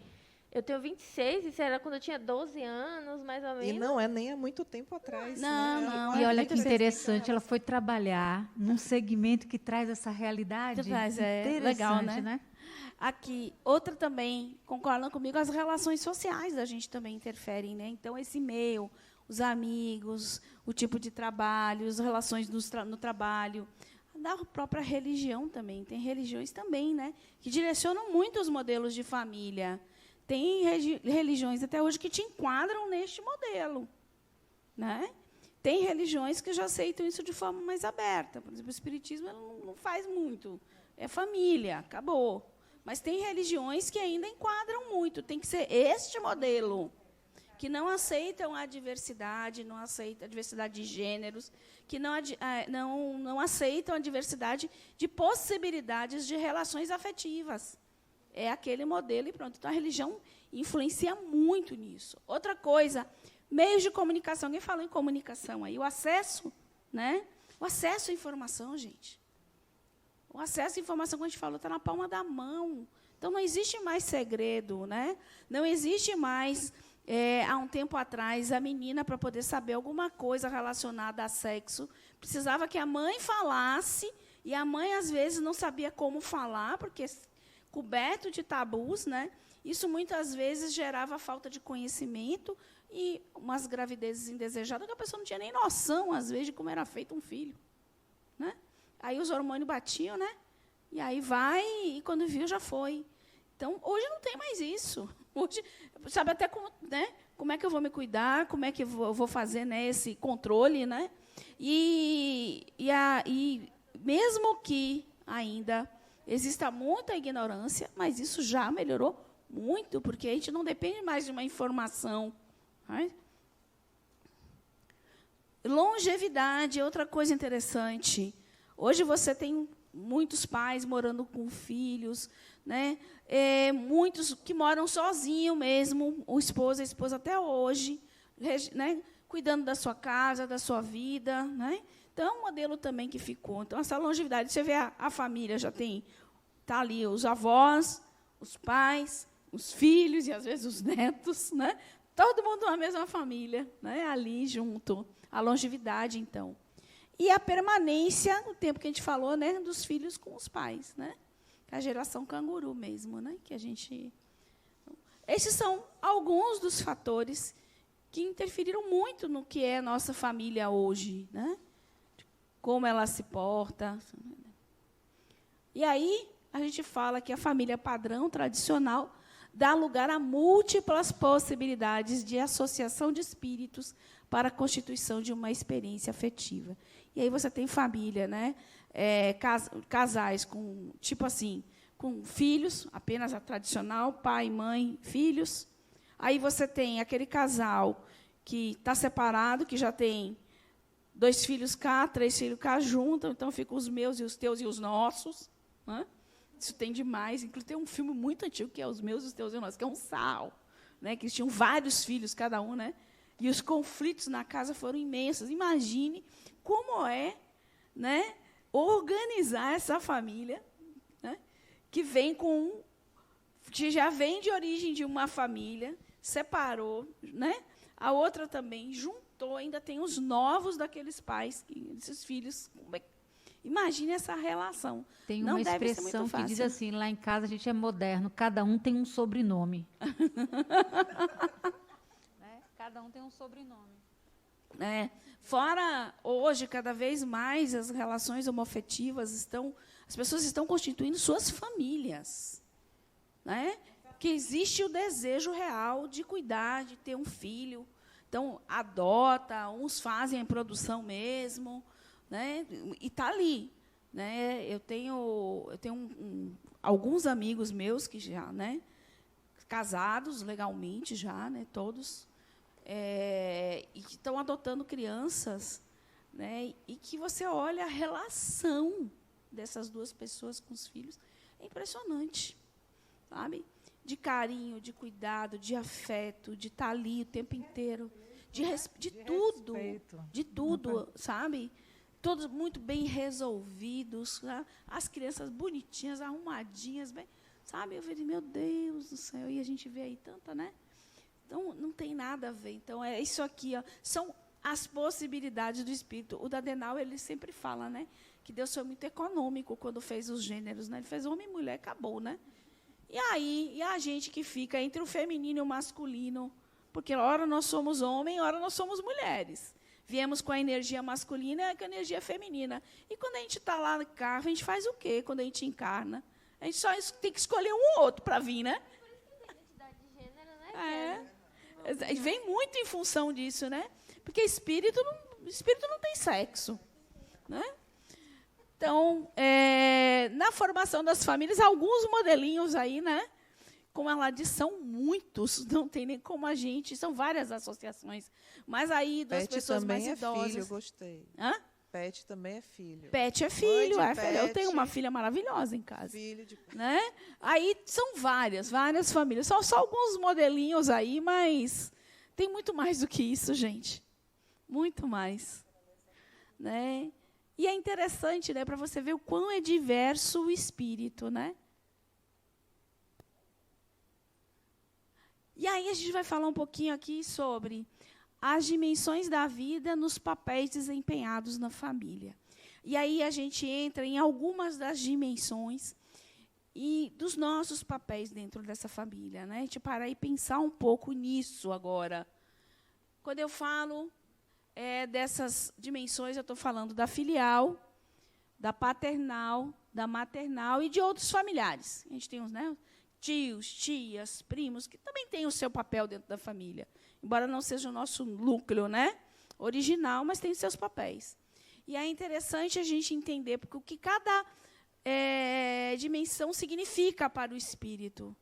Eu tenho 26, isso era quando eu tinha 12 anos, mais ou menos. E não é nem há muito tempo atrás. Não, né? não. E olha que interessante, ela foi trabalhar num segmento que traz essa realidade. É legal, né? Aqui, outra também, concordam comigo, as relações sociais da gente também interferem, né? Então, esse meio, os amigos, o tipo de trabalho, as relações no trabalho, da própria religião também. Tem religiões também, né? Que direcionam muito os modelos de família. Tem religiões até hoje que te enquadram neste modelo, né? Tem religiões que já aceitam isso de forma mais aberta. Por exemplo, o espiritismo não faz muito. É família, acabou. Mas tem religiões que ainda enquadram muito. Tem que ser este modelo, que não aceitam a diversidade, não aceitam a diversidade de gêneros, que não aceitam a diversidade de possibilidades de relações afetivas. É aquele modelo e pronto. Então, a religião influencia muito nisso. Outra coisa, meios de comunicação. Alguém falou em comunicação aí. O acesso, né? O acesso à informação, gente. O acesso à informação, como a gente falou, está na palma da mão. Então, não existe mais segredo, né? Não existe mais, há um tempo atrás, a menina, para poder saber alguma coisa relacionada a sexo, precisava que a mãe falasse, e a mãe, às vezes, não sabia como falar, porque coberto de tabus, né? Isso muitas vezes gerava falta de conhecimento e umas gravidezes indesejadas que a pessoa não tinha nem noção, às vezes, de como era feito um filho. Né? Aí os hormônios batiam, né? E aí vai, e quando viu, já foi. Então, hoje não tem mais isso. Hoje, sabe até como, né, como é que eu vou me cuidar, como é que eu vou fazer, né, esse controle. Né? E mesmo que ainda exista muita ignorância, mas isso já melhorou muito, porque a gente não depende mais de uma informação. Né? Longevidade é outra coisa interessante. Hoje você tem muitos pais morando com filhos, né? Muitos que moram sozinhos mesmo, o esposo e a esposa até hoje, né? Cuidando da sua casa, da sua vida. Né? Então, é um modelo também que ficou. Então, essa longevidade, você vê a família, já tem, tá ali os avós, os pais, os filhos e, às vezes, os netos. Né? Todo mundo na mesma família, né? Ali junto. A longevidade, então. E a permanência, o tempo que a gente falou, né, dos filhos com os pais, né? A geração canguru mesmo, né? Que a gente. Esses são alguns dos fatores que interferiram muito no que é a nossa família hoje, né? Como ela se porta. E aí a gente fala que a família padrão tradicional dá lugar a múltiplas possibilidades de associação de espíritos para a constituição de uma experiência afetiva. E aí você tem família, né? Casais com, tipo assim, com filhos, apenas a tradicional, pai, mãe, filhos. Aí você tem aquele casal que está separado, que já tem 2 filhos cá, 3 filhos cá, juntam, então ficam os meus e os teus e os nossos. Né? Isso tem demais. Inclusive, tem um filme muito antigo, que é Os Meus, os Teus e os Nossos, que é um sal, né? Que eles tinham vários filhos, cada um, né? E os conflitos na casa foram imensos. Imagine como é, né, organizar essa família, né, que já vem de origem de uma família, separou, né, a outra também juntou, ainda tem os novos daqueles pais, esses filhos. Imagine essa relação. Tem uma expressão que diz assim, lá em casa a gente é moderno, cada um tem um sobrenome. Cada um tem um sobrenome. Fora, hoje, cada vez mais, as relações homoafetivas as pessoas estão constituindo suas famílias. Né? Que existe o desejo real de cuidar, de ter um filho. Então, adota, uns fazem a produção mesmo, né? E está ali. Né? Eu tenho alguns amigos meus que já, né, casados legalmente já, né, todos, e que estão adotando crianças, né, e que você olha a relação dessas 2 pessoas com os filhos, é impressionante, sabe? De carinho, de cuidado, de afeto, de estar ali o tempo inteiro, de tudo, sabe? Todos muito bem resolvidos, né? As crianças bonitinhas, arrumadinhas, bem, sabe? Eu falei, meu Deus do céu, e a gente vê aí tanta, né? Então, não tem nada a ver. Então, é isso aqui, ó, são as possibilidades do espírito. O Dadenal, ele sempre fala, né, que Deus foi muito econômico quando fez os gêneros, né? Ele fez homem e mulher, acabou, né? E aí, e a gente que fica entre o feminino e o masculino, porque ora nós somos homem, ora nós somos mulheres. Viemos com a energia masculina e com a energia feminina. E quando a gente está lá no carro, a gente faz o quê quando a gente encarna? A gente só tem que escolher um ou outro para vir, né? Por isso que tem identidade de gênero, né? Vem muito em função disso, né? Porque espírito não tem sexo. Né? Então, na formação das famílias, alguns modelinhos aí, né? Como ela diz, são muitos, não tem nem como a gente, são várias associações. Mas aí, das pessoas mais idosas. Filho, gostei. Hã? Pet também é filho. Pet é filho, pet, eu tenho uma filha maravilhosa em casa. Filho de... Né? Aí são várias famílias. Só alguns modelinhos aí, mas tem muito mais do que isso, gente. Muito mais. Né? E é interessante, né, para você ver o quão é diverso o espírito, né? E aí a gente vai falar um pouquinho aqui sobre as dimensões da vida nos papéis desempenhados na família. E aí a gente entra em algumas das dimensões e dos nossos papéis dentro dessa família, né? A gente parar e pensar um pouco nisso agora. Quando eu falo dessas dimensões, eu estou falando da filial, da paternal, da maternal e de outros familiares. A gente tem uns, né, tios, tias, primos, que também têm o seu papel dentro da família, embora não seja o nosso núcleo, né, original, mas tem os seus papéis. E é interessante a gente entender porque o que cada dimensão significa para o espírito,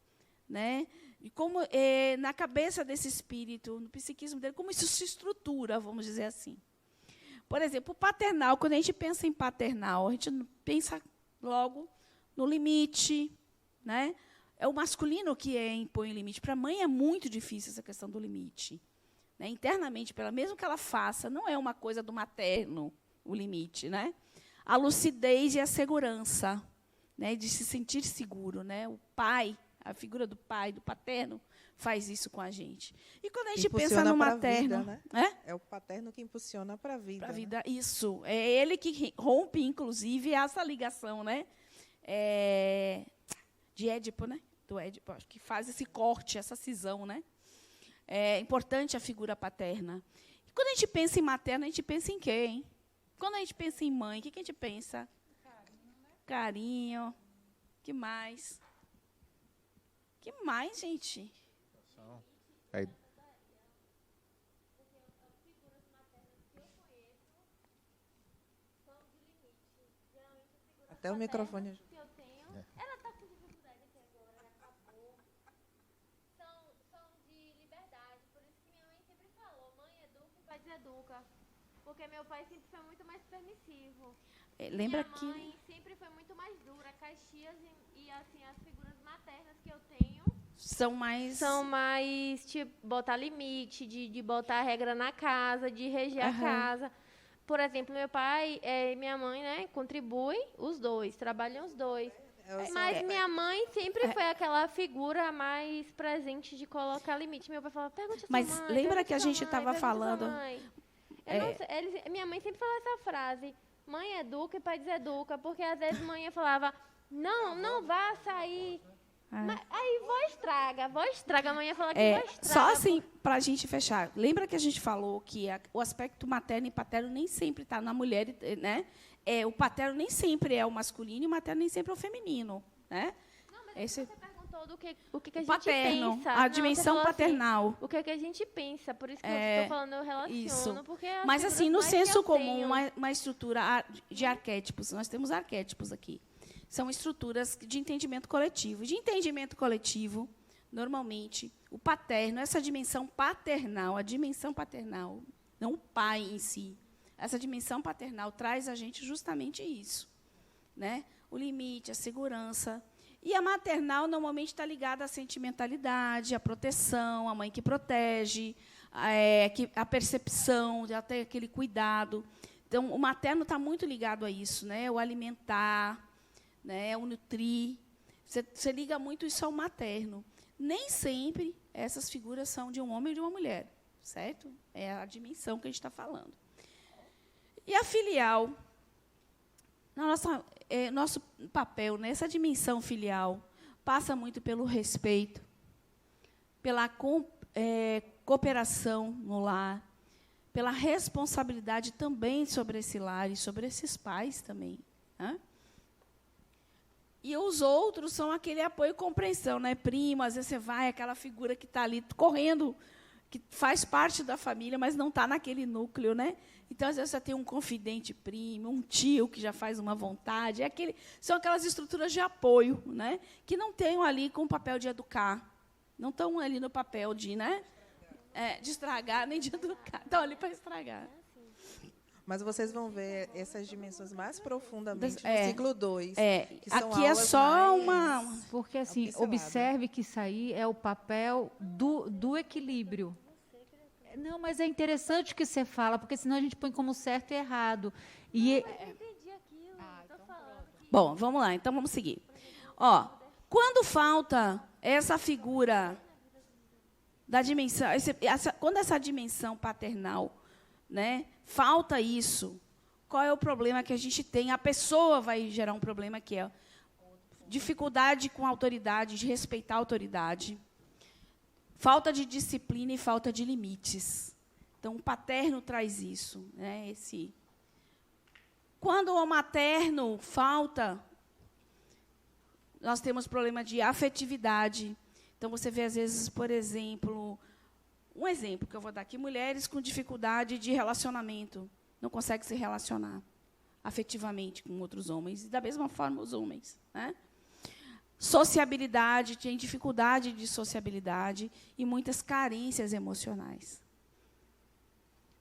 né? E como na cabeça desse espírito, no psiquismo dele, como isso se estrutura, vamos dizer assim. Por exemplo, o paternal, quando a gente pensa em paternal, a gente pensa logo no limite, né? É o masculino que impõe o limite. Para a mãe é muito difícil essa questão do limite, né? Internamente, mesmo que ela faça, não é uma coisa do materno o limite, né? A lucidez e a segurança, né? De se sentir seguro, né? O pai, a figura do pai, do paterno, faz isso com a gente. E quando a gente pensa no materno, vida, né? É o paterno que impulsiona para a vida. Para a né? vida, isso. É ele que rompe, inclusive, essa ligação, né? De Édipo, né? Do Édipo, acho que faz esse corte, essa cisão, né? É importante a figura paterna. E quando a gente pensa em materno, a gente pensa em quem? Quando a gente pensa em mãe, o que a gente pensa? Carinho, né? Carinho. Que mais? Que mais, gente? Aí, Até o microfone. Que eu tenho, ela está com dificuldade aqui agora, acabou. São de liberdade, por isso que minha mãe sempre falou, mãe educa e pai deseduca. Porque meu pai sempre foi muito mais permissivo. Lembra que... Minha mãe sempre foi muito mais dura. Caxias e assim, as figuras maternas que eu tenho São mais, tipo, botar limite, de botar regra na casa, de reger a casa. Por exemplo, meu pai e minha mãe, né, contribuem os dois, trabalham os dois. Mas minha mãe sempre foi aquela figura mais presente de colocar limite. Meu pai falava, pergunte a sua Mas mãe, lembra pergunte que a a sua gente mãe, estava pergunte a sua falando... mãe. Eu não sei, minha mãe sempre falava essa frase, mãe educa e pai deseduca, porque às vezes mãe falava, não vá sair. Mas, aí vó estraga, a mãe ia falar que vó estraga. Só assim, para a gente fechar. Lembra que a gente falou que o aspecto materno e paterno nem sempre está na mulher, né? O paterno nem sempre é o masculino e o materno nem sempre é o feminino, né? Não, mas você perguntou o que a gente paterno, pensa. a dimensão paternal. Assim, o que a gente pensa, por isso que eu estou falando, eu relaciono. Isso. Porque mas, assim, no senso comum, uma estrutura de arquétipos, nós temos arquétipos aqui. São estruturas de entendimento coletivo. De entendimento coletivo, normalmente, o paterno, essa dimensão paternal, a dimensão paternal, não o pai em si, essa dimensão paternal traz a gente justamente isso, né? O limite, a segurança. E a maternal, normalmente, está ligada à sentimentalidade, à proteção, a mãe que protege, a percepção, já tem aquele cuidado. Então, o materno está muito ligado a isso, né? O alimentar, né? O nutrir. Você liga muito isso ao materno. Nem sempre essas figuras são de um homem ou de uma mulher, certo? É a dimensão que a gente está falando. E a filial, nosso papel nessa dimensão filial passa muito pelo respeito, pela cooperação no lar, pela responsabilidade também sobre esse lar e sobre esses pais também, né? E os outros são aquele apoio e compreensão, né? Primo, às vezes você vai, aquela figura que está ali correndo, que faz parte da família, mas não está naquele núcleo, né? Então, às vezes, você tem um confidente primo, um tio que já faz uma vontade. São aquelas estruturas de apoio, né? Que não estão ali com o papel de educar. Não estão ali no papel de, né? De estragar, nem de educar. Estão ali para estragar. Mas vocês vão ver essas dimensões mais profundamente no ciclo 2. Aqui é só uma... Porque, assim, observe que isso aí é o papel do equilíbrio. Não, mas é interessante o que você fala, porque senão a gente põe como certo e errado. Eu entendi aquilo, estou falando. Bom, vamos lá, então vamos seguir. Quando falta essa figura da dimensão, quando essa dimensão paternal, né, falta isso, qual é o problema que a gente tem? A pessoa vai gerar um problema que é dificuldade com a autoridade, de respeitar a autoridade, falta de disciplina e falta de limites. Então, o paterno traz isso, né? Quando o materno falta, nós temos problema de afetividade. Então, você vê, às vezes, por exemplo, um exemplo que eu vou dar aqui, mulheres com dificuldade de relacionamento, não conseguem se relacionar afetivamente com outros homens, e da mesma forma os homens, né? Sociabilidade, tem dificuldade de sociabilidade e muitas carências emocionais.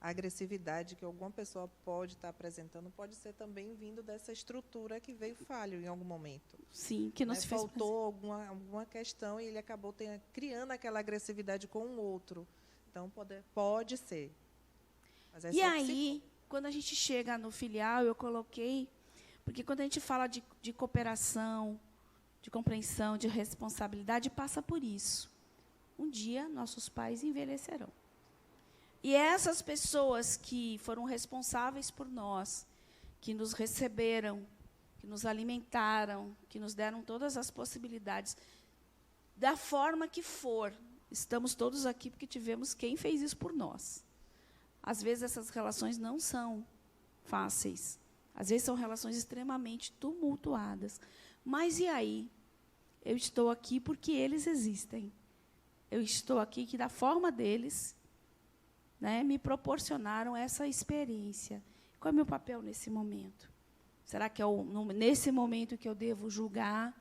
A agressividade que alguma pessoa pode estar apresentando pode ser também vindo dessa estrutura que veio falho em algum momento. Sim, que não Né? se fez. Faltou alguma questão e ele acabou criando aquela agressividade com o outro. Então, pode ser. Mas é E só aí, quando a gente chega no filial, eu coloquei, porque quando a gente fala de cooperação, de compreensão, de responsabilidade, passa por isso. Um dia, nossos pais envelhecerão. E essas pessoas que foram responsáveis por nós, que nos receberam, que nos alimentaram, que nos deram todas as possibilidades, da forma que for, estamos todos aqui porque tivemos quem fez isso por nós. Às vezes, essas relações não são fáceis. Às vezes, são relações extremamente tumultuadas. Mas, e aí? Eu estou aqui porque eles existem. Eu estou aqui que, da forma deles, né, me proporcionaram essa experiência. Qual é o meu papel nesse momento? Será que é nesse momento que eu devo julgar?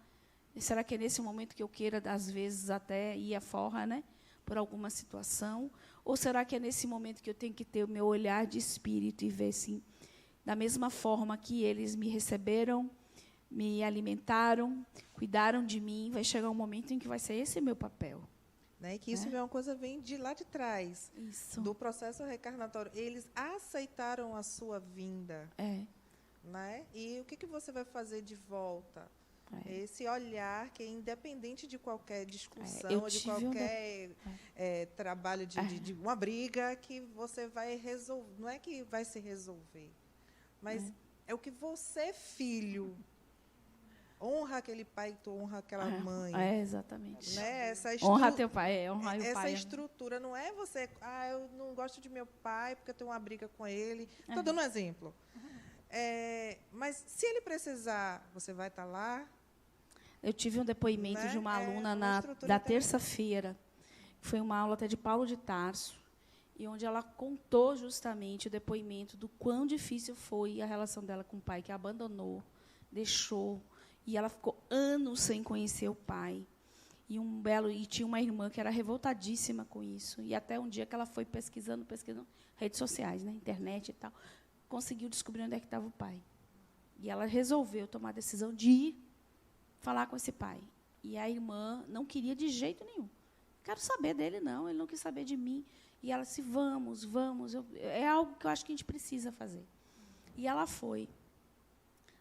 Será que é nesse momento que eu queira, às vezes, até ir à forra, né, por alguma situação? Ou será que é nesse momento que eu tenho que ter o meu olhar de espírito e ver, assim, da mesma forma que eles me receberam, me alimentaram, cuidaram de mim, vai chegar um momento em que vai ser esse meu papel. Né? E que isso é uma coisa vem de lá de trás, Isso. do processo reencarnatório. Eles aceitaram a sua vinda. Né? E o que você vai fazer de volta? Esse olhar que é independente de qualquer discussão, de qualquer trabalho, de uma briga, que você vai resolver. Não é que vai se resolver, mas é o que você, filho, honra aquele pai, tu honra aquela mãe. Exatamente. Né? Honra teu pai, honra o pai. Essa estrutura não é você, eu não gosto de meu pai porque eu tenho uma briga com ele. Estou dando um exemplo. Mas, se ele precisar, você vai estar lá? Eu tive um depoimento, né, de uma aluna da terça-feira. Foi uma aula até de Paulo de Tarso, e onde ela contou justamente o depoimento do quão difícil foi a relação dela com o pai, que a abandonou, deixou, e ela ficou anos sem conhecer o pai. E tinha uma irmã que era revoltadíssima com isso. E até um dia que ela foi pesquisando redes sociais, né, internet e tal, conseguiu descobrir onde é que estava o pai. E ela resolveu tomar a decisão de ir falar com esse pai. E a irmã não queria de jeito nenhum. Quero saber dele, não. Ele não quis saber de mim. E ela disse, vamos. É algo que eu acho que a gente precisa fazer. E ela foi.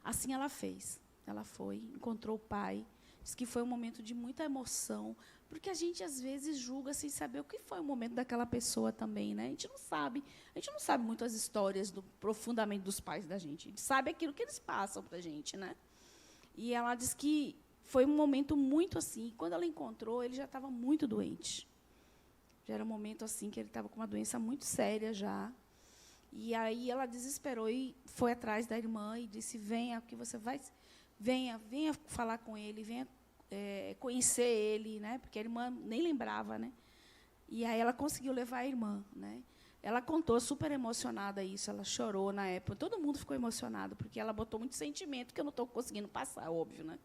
Assim ela fez. Ela foi, encontrou o pai. Disse que foi um momento de muita emoção, porque a gente, às vezes, julga sem saber o que foi o momento daquela pessoa também, né? A gente não sabe muito as histórias profundamente dos pais da gente. A gente sabe aquilo que eles passam para a gente, né? E ela disse que foi um momento muito assim. Quando ela encontrou, ele já estava muito doente. Já era um momento assim que ele estava com uma doença muito séria já. E aí ela desesperou e foi atrás da irmã e disse, venha falar com ele, venha conhecer ele, né? Porque a irmã nem lembrava, né? E aí ela conseguiu levar a irmã, né? Ela contou super emocionada isso, ela chorou na época. Todo mundo ficou emocionado, porque ela botou muito sentimento que eu não estou conseguindo passar, óbvio, né?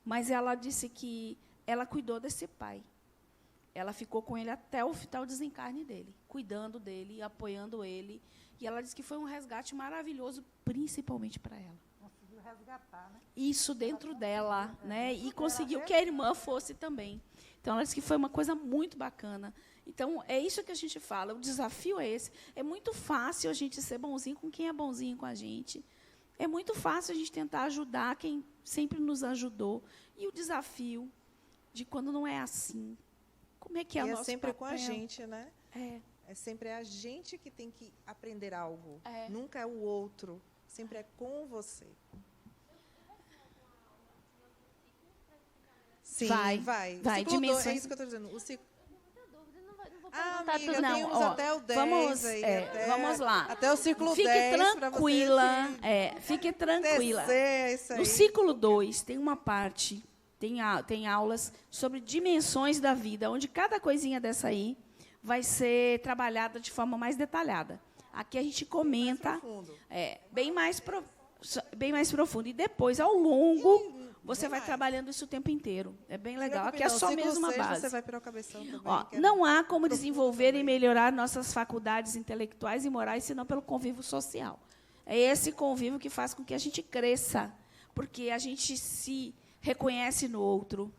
Mas ela disse que ela cuidou desse pai. Ela ficou com ele até o desencarne dele, cuidando dele, apoiando ele. E ela disse que foi um resgate maravilhoso, principalmente para ela. Conseguiu resgatar, né? Isso dentro dela, né? E conseguiu que a irmã fosse também. Então, ela disse que foi uma coisa muito bacana. Então, é isso que a gente fala. O desafio é esse. É muito fácil a gente ser bonzinho com quem é bonzinho com a gente. É muito fácil a gente tentar ajudar quem sempre nos ajudou. E o desafio de quando não é assim. Como é que é o nosso sempre papel? Com a gente, né? É sempre a gente que tem que aprender algo. Nunca é o outro. Sempre é com você. Sim, Vai. vai. Vai, Ciclo 2, dimensões. é isso que eu estou dizendo. O ciclo... perguntar amiga, tudo. Não, temos ó, até o 10 vamos, aí. vamos lá. Até o ciclo Fique 10 pra tranquila. você Fique tranquila. tecer isso aí. No ciclo 2, tem uma parte, tem aulas sobre dimensões da vida, onde cada coisinha dessa aí vai ser trabalhada de forma mais detalhada. Aqui a gente comenta profundo. bem mais profundo. E depois, ao longo, você vai trabalhando isso o tempo inteiro. É bem legal. Aqui é só mesmo uma base. Você vai para o cabeção também. Ó, que é não há como desenvolver e também. melhorar nossas faculdades intelectuais e morais senão pelo convívio social. É esse convívio que faz com que a gente cresça, porque a gente se reconhece no outro,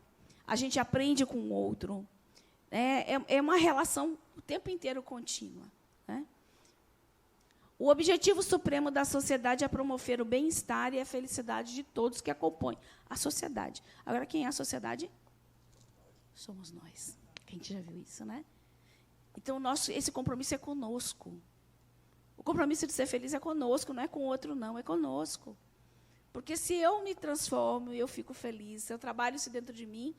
a gente aprende com o outro. É uma relação o tempo inteiro contínua. Né? O objetivo supremo da sociedade é promover o bem-estar e a felicidade de todos que a compõem. A sociedade. Agora, quem é a sociedade? Somos nós. A gente já viu isso, né? Então, esse compromisso é conosco. O compromisso de ser feliz é conosco, não é com o outro, não, é conosco. Porque se eu me transformo e eu fico feliz, se eu trabalho isso dentro de mim,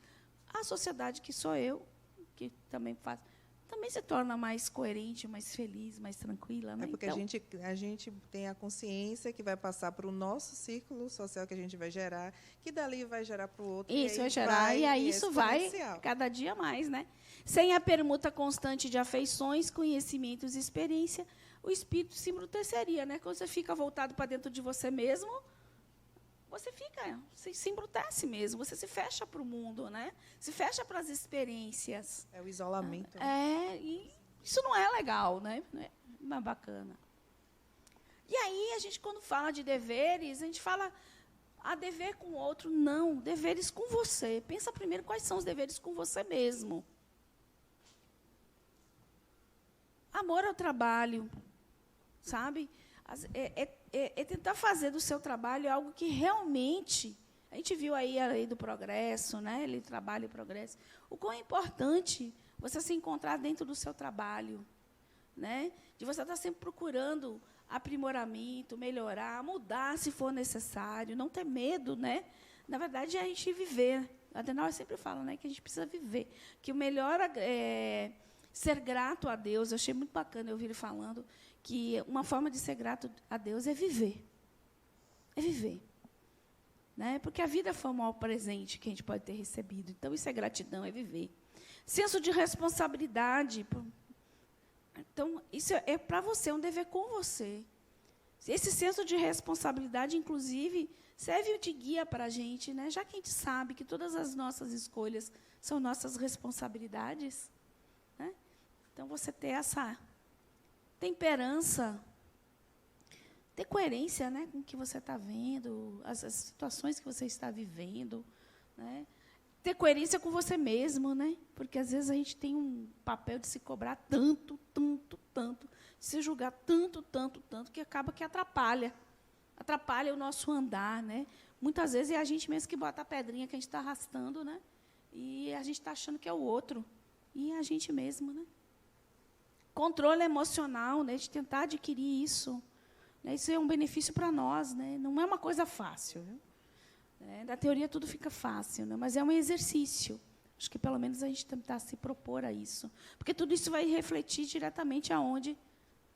a sociedade que sou eu, que também faz, também se torna mais coerente, mais feliz, mais tranquila. Né? É porque então, a gente tem a consciência que vai passar para o nosso ciclo social que a gente vai gerar, que dali vai gerar para o outro. Isso e vai aí gerar, e aí é isso vai exponencial. cada dia mais. Né? Sem a permuta constante de afeições, conhecimentos e experiência, o espírito se embruteceria. Né? Quando você fica voltado para dentro de você mesmo, você se embrutece mesmo, você se fecha para o mundo, né? Se fecha para as experiências. É o isolamento. E isso não é legal, né? Não é bacana. E aí, a gente, quando fala de deveres, a gente fala dever com o outro. Não, deveres com você. Pensa primeiro quais são os deveres com você mesmo. Amor ao trabalho, sabe? É tentar fazer do seu trabalho algo que realmente... A gente viu aí a lei do progresso, né? Lei do trabalho e progresso. O quão é importante você se encontrar dentro do seu trabalho, né? De você estar sempre procurando aprimoramento, melhorar, mudar se for necessário, não ter medo, né? Na verdade, é a gente viver. A Adenauer sempre fala, né, que a gente precisa viver. Que o melhor é ser grato a Deus. Eu achei muito bacana eu ouvir ele falando que uma forma de ser grato a Deus é viver. É viver. Né? Porque a vida foi o maior presente que a gente pode ter recebido. Então, isso é gratidão, é viver. Senso de responsabilidade. Então, isso é para você, é um dever com você. Esse senso de responsabilidade, inclusive, serve de guia para a gente, né? Já que a gente sabe que todas as nossas escolhas são nossas responsabilidades. Né? Então, você ter essa temperança, ter coerência, né, com o que você está vendo, as situações que você está vivendo, né? Ter coerência com você mesmo, né? Porque às vezes a gente tem um papel de se cobrar tanto, de se julgar tanto, que acaba que atrapalha o nosso andar, né? Muitas vezes é a gente mesmo que bota a pedrinha que a gente está arrastando, né? E a gente está achando que é o outro, e é a gente mesmo, né? Controle emocional, né, de tentar adquirir isso. Né, isso é um benefício para nós. Né, não é uma coisa fácil. Viu? Na teoria, tudo fica fácil, né, mas é um exercício. Acho que, pelo menos, a gente tentar se propor a isso. Porque tudo isso vai refletir diretamente aonde?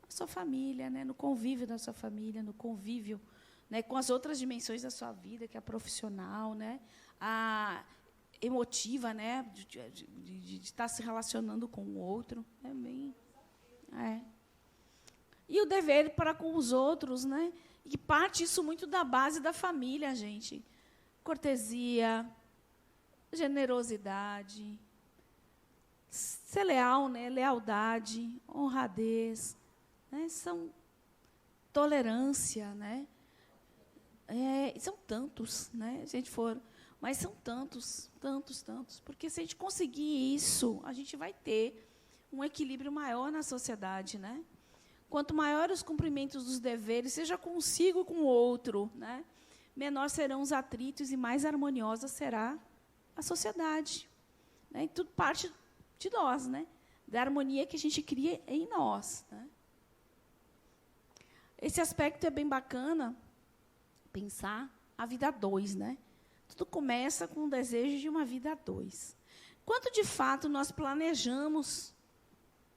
Na sua família, né, no convívio da sua família, no convívio, né, com as outras dimensões da sua vida, que é a profissional, né, a emotiva, né, de estar se relacionando com o outro. É bem... E o dever para com os outros, né? E parte isso muito da base da família, gente. Cortesia, generosidade, ser leal, né? Lealdade, honradez, né? São tolerância, né? São tantos, né? Se a gente for, mas são tantos, porque se a gente conseguir isso, a gente vai ter um equilíbrio maior na sociedade, né? Quanto maiores os cumprimentos dos deveres, seja consigo ou com o outro, né? Menor serão os atritos e mais harmoniosa será a sociedade. Né? E tudo parte de nós, né? Da harmonia que a gente cria em nós. Né? Esse aspecto é bem bacana, pensar a vida a dois, né? Tudo começa com o desejo de uma vida a dois. Quanto, de fato, nós planejamos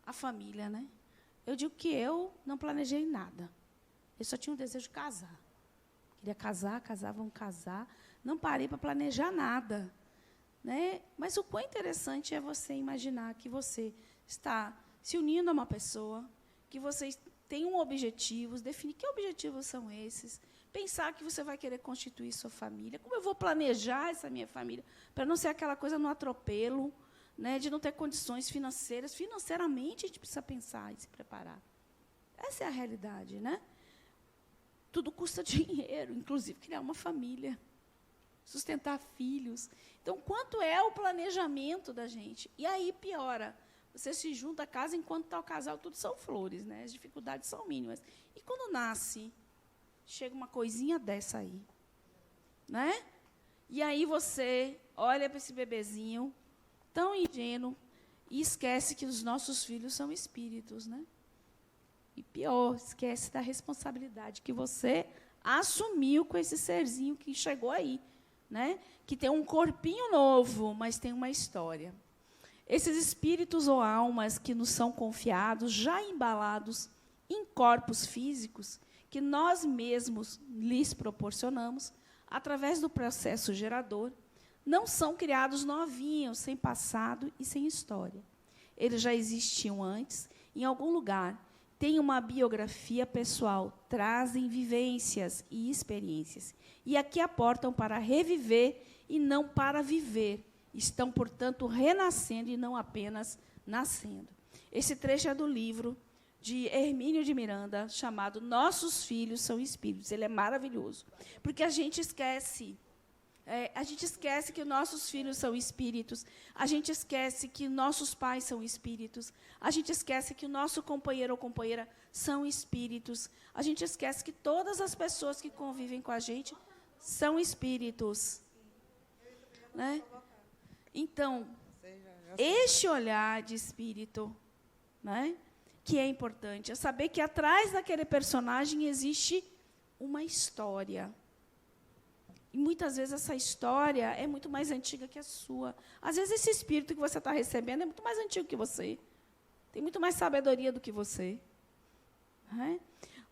a família, né? Eu digo que eu não planejei nada. Eu só tinha o desejo de casar. Queria casar, vamos casar. Não parei para planejar nada. Né? Mas o quão interessante é você imaginar que você está se unindo a uma pessoa, que vocês têm um objetivo, definir que objetivos são esses, pensar que você vai querer constituir sua família, como eu vou planejar essa minha família, para não ser aquela coisa no atropelo, né, de não ter condições financeiras. Financeiramente, a gente precisa pensar e se preparar. Essa é a realidade. Né? Tudo custa dinheiro, inclusive criar uma família, sustentar filhos. Então, quanto é o planejamento da gente? E aí piora. Você se junta a casa, enquanto está o casal, tudo são flores, né? As dificuldades são mínimas. E quando nasce, chega uma coisinha dessa aí. Né? E aí você olha para esse bebezinho, tão ingênuo, e esquece que os nossos filhos são espíritos. Né? E pior, esquece da responsabilidade que você assumiu com esse serzinho que chegou aí. Né? Que tem um corpinho novo, mas tem uma história. Esses espíritos ou almas que nos são confiados, já embalados em corpos físicos, que nós mesmos lhes proporcionamos, através do processo gerador, não são criados novinhos, sem passado e sem história. Eles já existiam antes, em algum lugar, têm uma biografia pessoal, trazem vivências e experiências, e aqui aportam para reviver e não para viver. Estão, portanto, renascendo e não apenas nascendo. Esse trecho é do livro de Hermínio de Miranda, chamado Nossos Filhos São Espíritos. Ele é maravilhoso, porque a gente esquece que nossos filhos são espíritos, a gente esquece que nossos pais são espíritos, a gente esquece que o nosso companheiro ou companheira são espíritos, a gente esquece que todas as pessoas que convivem com a gente são espíritos. Né? Então, este olhar de espírito, né, que é importante, é saber que atrás daquele personagem existe uma história. E muitas vezes essa história é muito mais antiga que a sua. Às vezes esse espírito que você está recebendo é muito mais antigo que você. Tem muito mais sabedoria do que você. Né?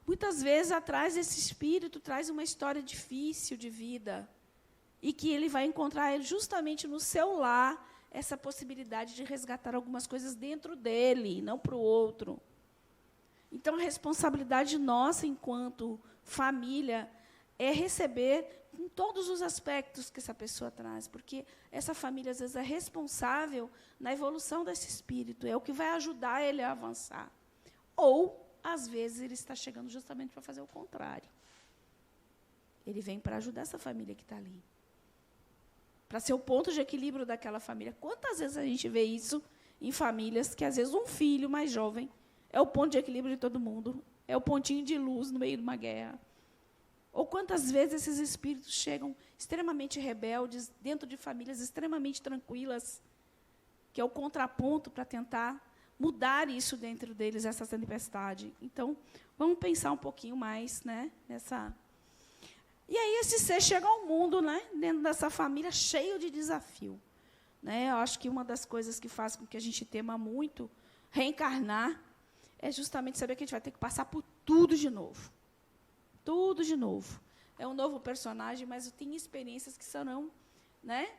Muitas vezes atrás desse espírito traz uma história difícil de vida. E que ele vai encontrar justamente no seu lar essa possibilidade de resgatar algumas coisas dentro dele, não para o outro. Então, a responsabilidade nossa, enquanto família, é receber em todos os aspectos que essa pessoa traz, porque essa família, às vezes, é responsável na evolução desse espírito, é o que vai ajudar ele a avançar. Ou, às vezes, ele está chegando justamente para fazer o contrário. Ele vem para ajudar essa família que está ali, para ser o ponto de equilíbrio daquela família. Quantas vezes a gente vê isso em famílias que, às vezes, um filho mais jovem é o ponto de equilíbrio de todo mundo, é o pontinho de luz no meio de uma guerra. Ou quantas vezes esses espíritos chegam extremamente rebeldes dentro de famílias extremamente tranquilas, que é o contraponto para tentar mudar isso dentro deles, essa tempestade. Então, vamos pensar um pouquinho mais, né, nessa... E aí esse ser chega ao mundo, né, dentro dessa família, cheio de desafio. Né? Eu acho que uma das coisas que faz com que a gente tema muito reencarnar é justamente saber que a gente vai ter que passar por tudo de novo. Tudo de novo. É um novo personagem, mas tem experiências que serão... Né?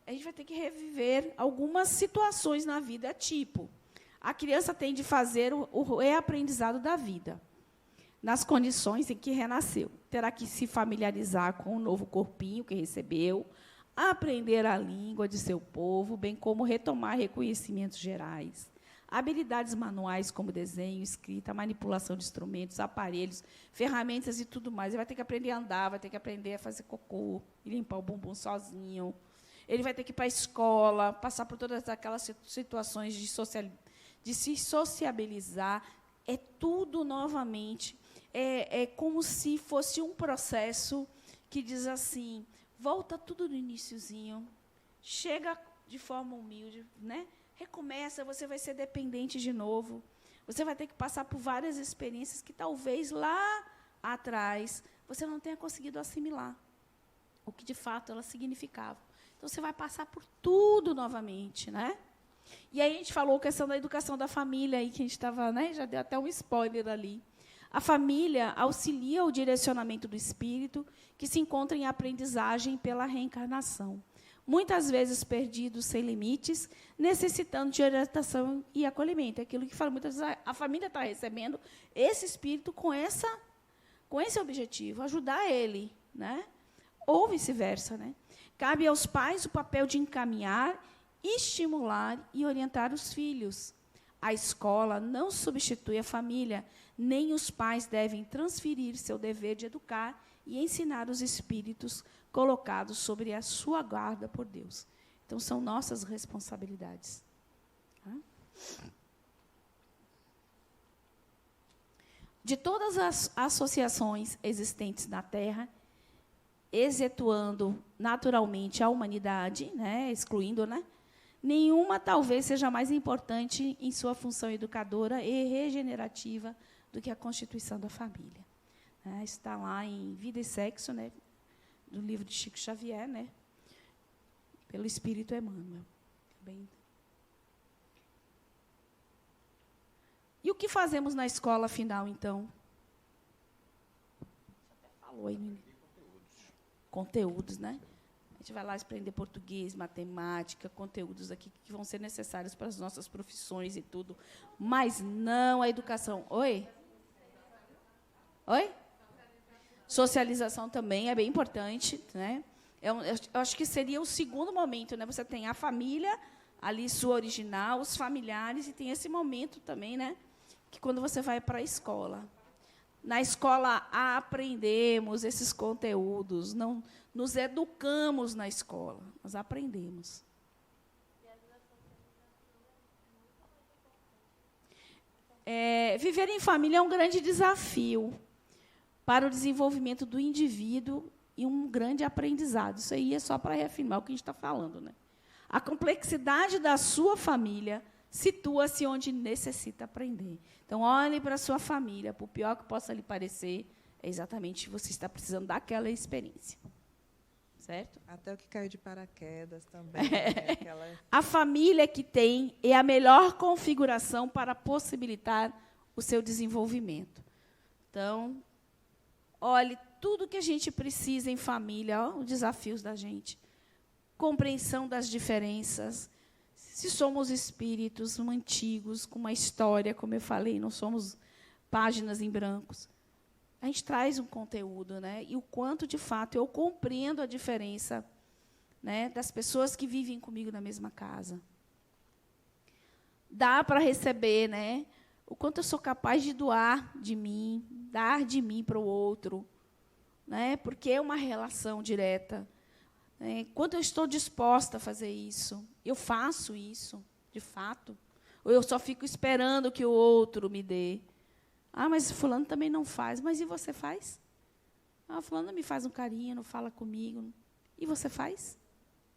A gente vai ter que reviver algumas situações na vida, tipo, a criança tem de fazer o reaprendizado da vida, nas condições em que renasceu. Terá que se familiarizar com o novo corpinho que recebeu, aprender a língua de seu povo, bem como retomar reconhecimentos gerais, habilidades manuais como desenho, escrita, manipulação de instrumentos, aparelhos, ferramentas e tudo mais. Ele vai ter que aprender a andar, vai ter que aprender a fazer cocô, limpar o bumbum sozinho. Ele vai ter que ir para a escola, passar por todas aquelas situações de se sociabilizar. É tudo novamente. É como se fosse um processo que diz assim, volta tudo no iniciozinho, chega de forma humilde, né? Recomeça, você vai ser dependente de novo. Você vai ter que passar por várias experiências que talvez lá atrás você não tenha conseguido assimilar. o que de fato ela significava. Então, você vai passar por tudo novamente, né? E aí a gente falou a questão da educação da família, aí, que a gente estava, né, já deu até um spoiler ali. A família auxilia o direcionamento do espírito, que se encontra em aprendizagem pela reencarnação. Muitas vezes perdidos sem limites, necessitando de orientação e acolhimento. É aquilo que fala, muitas vezes a família está recebendo esse espírito com esse objetivo, ajudar ele, né? Ou vice-versa, né? Cabe aos pais o papel de encaminhar, estimular e orientar os filhos. A escola não substitui a família, nem os pais devem transferir seu dever de educar e ensinar os espíritos colocados sobre a sua guarda por Deus. Então, são nossas responsabilidades. Tá? De todas as associações existentes na Terra, excetuando naturalmente a humanidade, né, excluindo, né, nenhuma talvez seja mais importante em sua função educadora e regenerativa do que a constituição da família. Está lá em Vida e Sexo, né, do livro de Chico Xavier, né, pelo Espírito Emmanuel. E o que fazemos na escola final, então? Você até falou aí, menino. Conteúdos, né? A gente vai lá aprender português, matemática, conteúdos aqui que vão ser necessários para as nossas profissões e tudo, mas não a educação. Oi? Oi? Socialização também é bem importante, né? Eu acho que seria o segundo momento, né? Você tem a família, ali sua original, os familiares, e tem esse momento também, né? Que quando você vai para a escola. Na escola aprendemos esses conteúdos, não nos educamos na escola, nós aprendemos. Viver em família é um grande desafio para o desenvolvimento do indivíduo e um grande aprendizado. Isso aí é só para reafirmar o que a gente está falando, né? A complexidade da sua família situa-se onde necessita aprender. Então, olhe para a sua família, por pior que possa lhe parecer, é exatamente você está precisando daquela experiência. Certo? Até o que caiu de paraquedas também. Né? A família que tem é a melhor configuração para possibilitar o seu desenvolvimento. Então, olhe tudo que a gente precisa em família, ó, os desafios da gente. Compreensão das diferenças. Se somos espíritos antigos, com uma história, como eu falei, não somos páginas em brancos. A gente traz um conteúdo, né? E o quanto, de fato, eu compreendo a diferença, né, das pessoas que vivem comigo na mesma casa. Dá para receber, né? O quanto eu sou capaz de doar de mim, dar de mim para o outro, né? Porque é uma relação direta. Quanto eu estou disposta a fazer isso? Eu faço isso, de fato? Ou eu só fico esperando que o outro me dê? Ah, mas fulano também não faz. Mas e você faz? Ah, fulano me faz um carinho, não fala comigo. E você faz?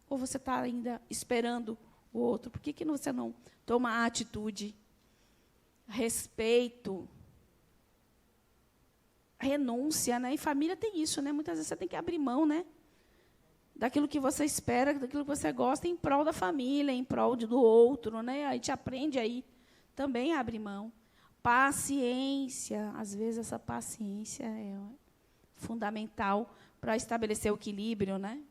Ou você está ainda esperando o outro? Por que você não toma a atitude? Respeito. Renúncia, né? Em família tem isso, né? Muitas vezes você tem que abrir mão, né? Daquilo que você espera, daquilo que você gosta, em prol da família, em prol do outro, né? A gente aprende aí também a abrir mão. Paciência, às vezes essa paciência é fundamental para estabelecer o equilíbrio, né?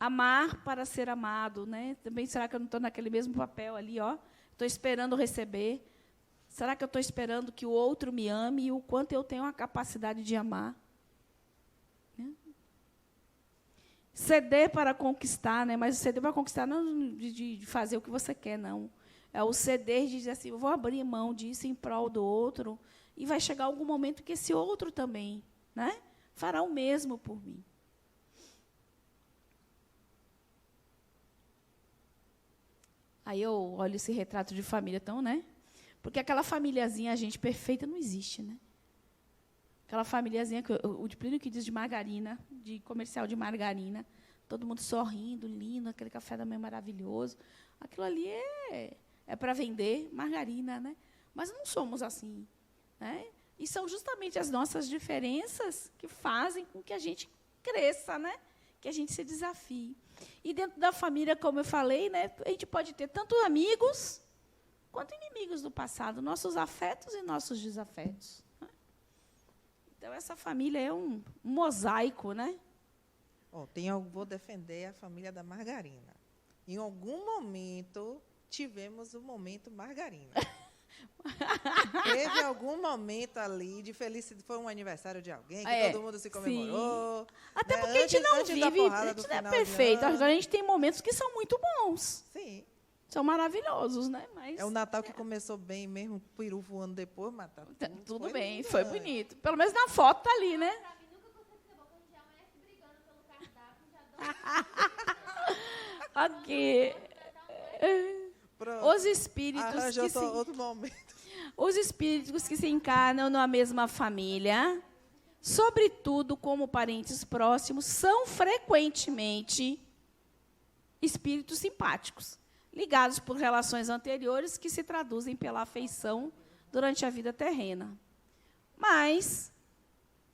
Amar para ser amado, né? Também será que eu não estou naquele mesmo papel ali, ó? Estou esperando receber. Será que eu estou esperando que o outro me ame e o quanto eu tenho a capacidade de amar? Ceder para conquistar, né? Mas o ceder para conquistar não de fazer o que você quer, não. É o ceder de dizer assim, eu vou abrir mão disso em prol do outro, e vai chegar algum momento que esse outro também, né, fará o mesmo por mim. Aí eu olho esse retrato de família tão, né? Porque aquela famíliazinha, gente, perfeita não existe, né? Aquela famíliazinha, o de Plínio que diz de margarina, de comercial de margarina, todo mundo sorrindo, lindo, aquele café da manhã maravilhoso. Aquilo ali é para vender margarina, né? Mas não somos assim, né? E são justamente as nossas diferenças que fazem com que a gente cresça, né? Que a gente se desafie. E dentro da família, como eu falei, né, a gente pode ter tanto amigos quanto inimigos do passado, nossos afetos e nossos desafetos. Né? Então, essa família é um mosaico, né? Vou defender a família da Margarina. Em algum momento, tivemos o momento Margarina. Teve algum momento ali de felicidade, foi um aniversário de alguém, que todo mundo se comemorou. Sim. Até né? porque a gente não antes da vive, porrada a do gente não é final de perfeito. ano. Agora a gente tem momentos que são muito bons. Sim. São maravilhosos, né? Mas É o Natal que começou bem, mesmo o peru voando depois, mas tá tudo foi bem, lindo, foi né? bonito. Pelo menos na foto tá ali, né? Pra mim, nunca aconteceu quando já amanhece brigando pelo cardápio, já dou Ok. Pronto. Os espíritos Arranjou que se, outro momento. os espíritos que se encarnam na mesma família, sobretudo como parentes próximos, são frequentemente espíritos simpáticos, ligados por relações anteriores que se traduzem pela afeição durante a vida terrena. Mas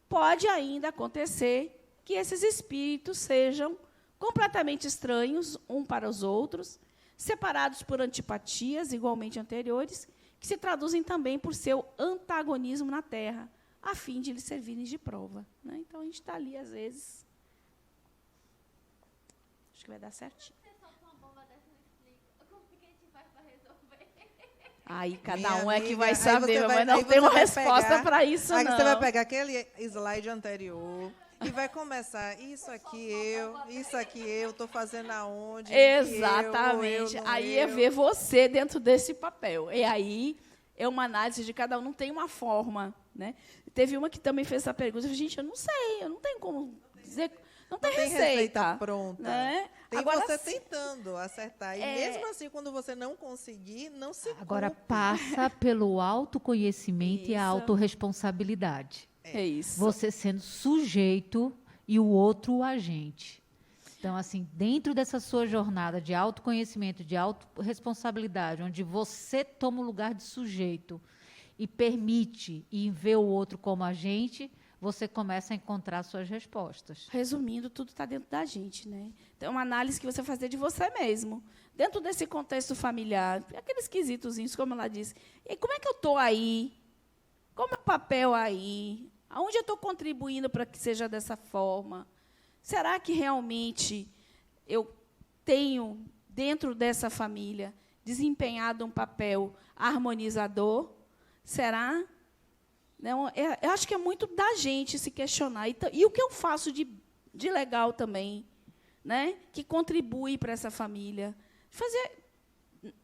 pode ainda acontecer que esses espíritos sejam completamente estranhos um para os outros, separados por antipatias igualmente anteriores, que se traduzem também por seu antagonismo na Terra, a fim de lhes servirem de prova. Né? Então, a gente está ali, às vezes. Acho que vai dar certinho. Você solta uma bomba dessa e não explica. Como que a gente faz pra resolver? Aí, cada Minha um é que amiga, vai aí saber, você vai- mas não aí tem você uma vai resposta pegar- para isso, Aí não. você vai pegar aquele slide anterior e vai começar, isso aqui eu estou fazendo aonde? Exatamente. Eu, Aí é ver você dentro desse papel. E aí é uma análise de cada um, não tem uma forma. Né? Teve uma que também fez essa pergunta. Eu falei, gente, eu não sei, eu não tenho como dizer. Não tem receita pronta. Né? Tem Agora, você tentando acertar. E mesmo assim, quando você não conseguir, não se Agora culpe. passa pelo autoconhecimento e a Isso. autorresponsabilidade. é isso. Você sendo sujeito e o outro o agente. Então, assim, dentro dessa sua jornada de autoconhecimento, de autorresponsabilidade, onde você toma o lugar de sujeito e permite e vê o outro como agente, você começa a encontrar suas respostas. Resumindo, tudo está dentro da gente. Né? Então, é uma análise que você fazer de você mesmo. Dentro desse contexto familiar, aqueles quisitozinhos, como ela disse. E como é que eu estou aí? Qual é o meu papel aí? Aonde eu estou contribuindo para que seja dessa forma? Será que realmente eu tenho, dentro dessa família, desempenhado um papel harmonizador? Será? Não, eu acho que é muito da gente se questionar. E o que eu faço de legal também, né? Que contribui para essa família?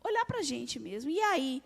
Olhar para a gente mesmo. E aí?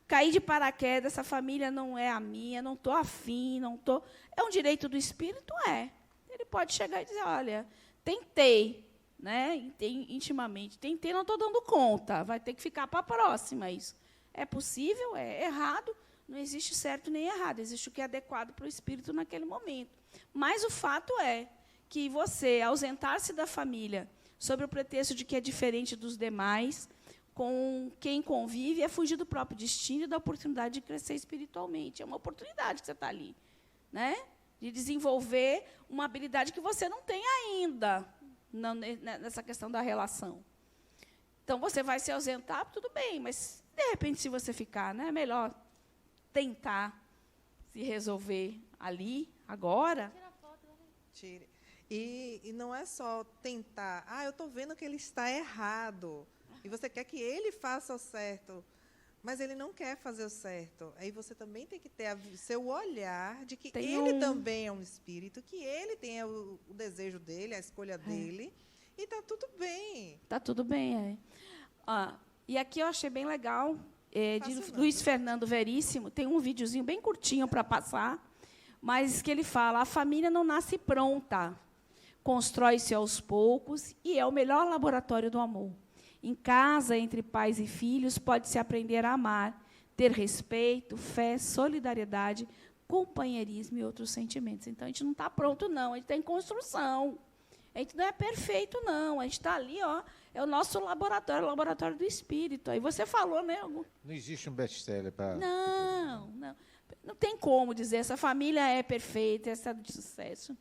Caí de paraquedas, essa família não é a minha, não estou afim, não estou... É um direito do espírito? É. Ele pode chegar e dizer, olha, tentei, né? Intimamente, tentei, não estou dando conta, vai ter que ficar para a próxima isso. É possível? É errado? Não existe certo nem errado, existe o que é adequado para o espírito naquele momento. Mas o fato é que você, ausentar-se da família, sob o pretexto de que é diferente dos demais, com quem convive, é fugir do próprio destino e da oportunidade de crescer espiritualmente. É uma oportunidade que você está ali, né? De desenvolver uma habilidade que você não tem ainda nessa questão da relação. Então, você vai se ausentar, tudo bem, mas, de repente, se você ficar, né, é melhor tentar se resolver ali, agora. Tire. E não é só tentar. Eu estou vendo que ele está errado. E você quer que ele faça o certo. Mas ele não quer fazer o certo. Aí você também tem que ter seu olhar de que ele também é um espírito, que ele tem o desejo dele, a escolha dele. E está tudo bem. Está tudo bem, e aqui eu achei bem legal, de Luiz Fernando Veríssimo, tem um videozinho bem curtinho para passar, mas que ele fala, a família não nasce pronta, constrói-se aos poucos e é o melhor laboratório do amor. Em casa, entre pais e filhos, pode-se aprender a amar, ter respeito, fé, solidariedade, companheirismo e outros sentimentos. Então, a gente não está pronto, não. A gente está em construção. A gente não é perfeito, não. A gente está ali, é o nosso laboratório, o laboratório do espírito. Aí você falou, né? Não existe um best-seller para... Não tem como dizer, essa família é perfeita, essa é de sucesso.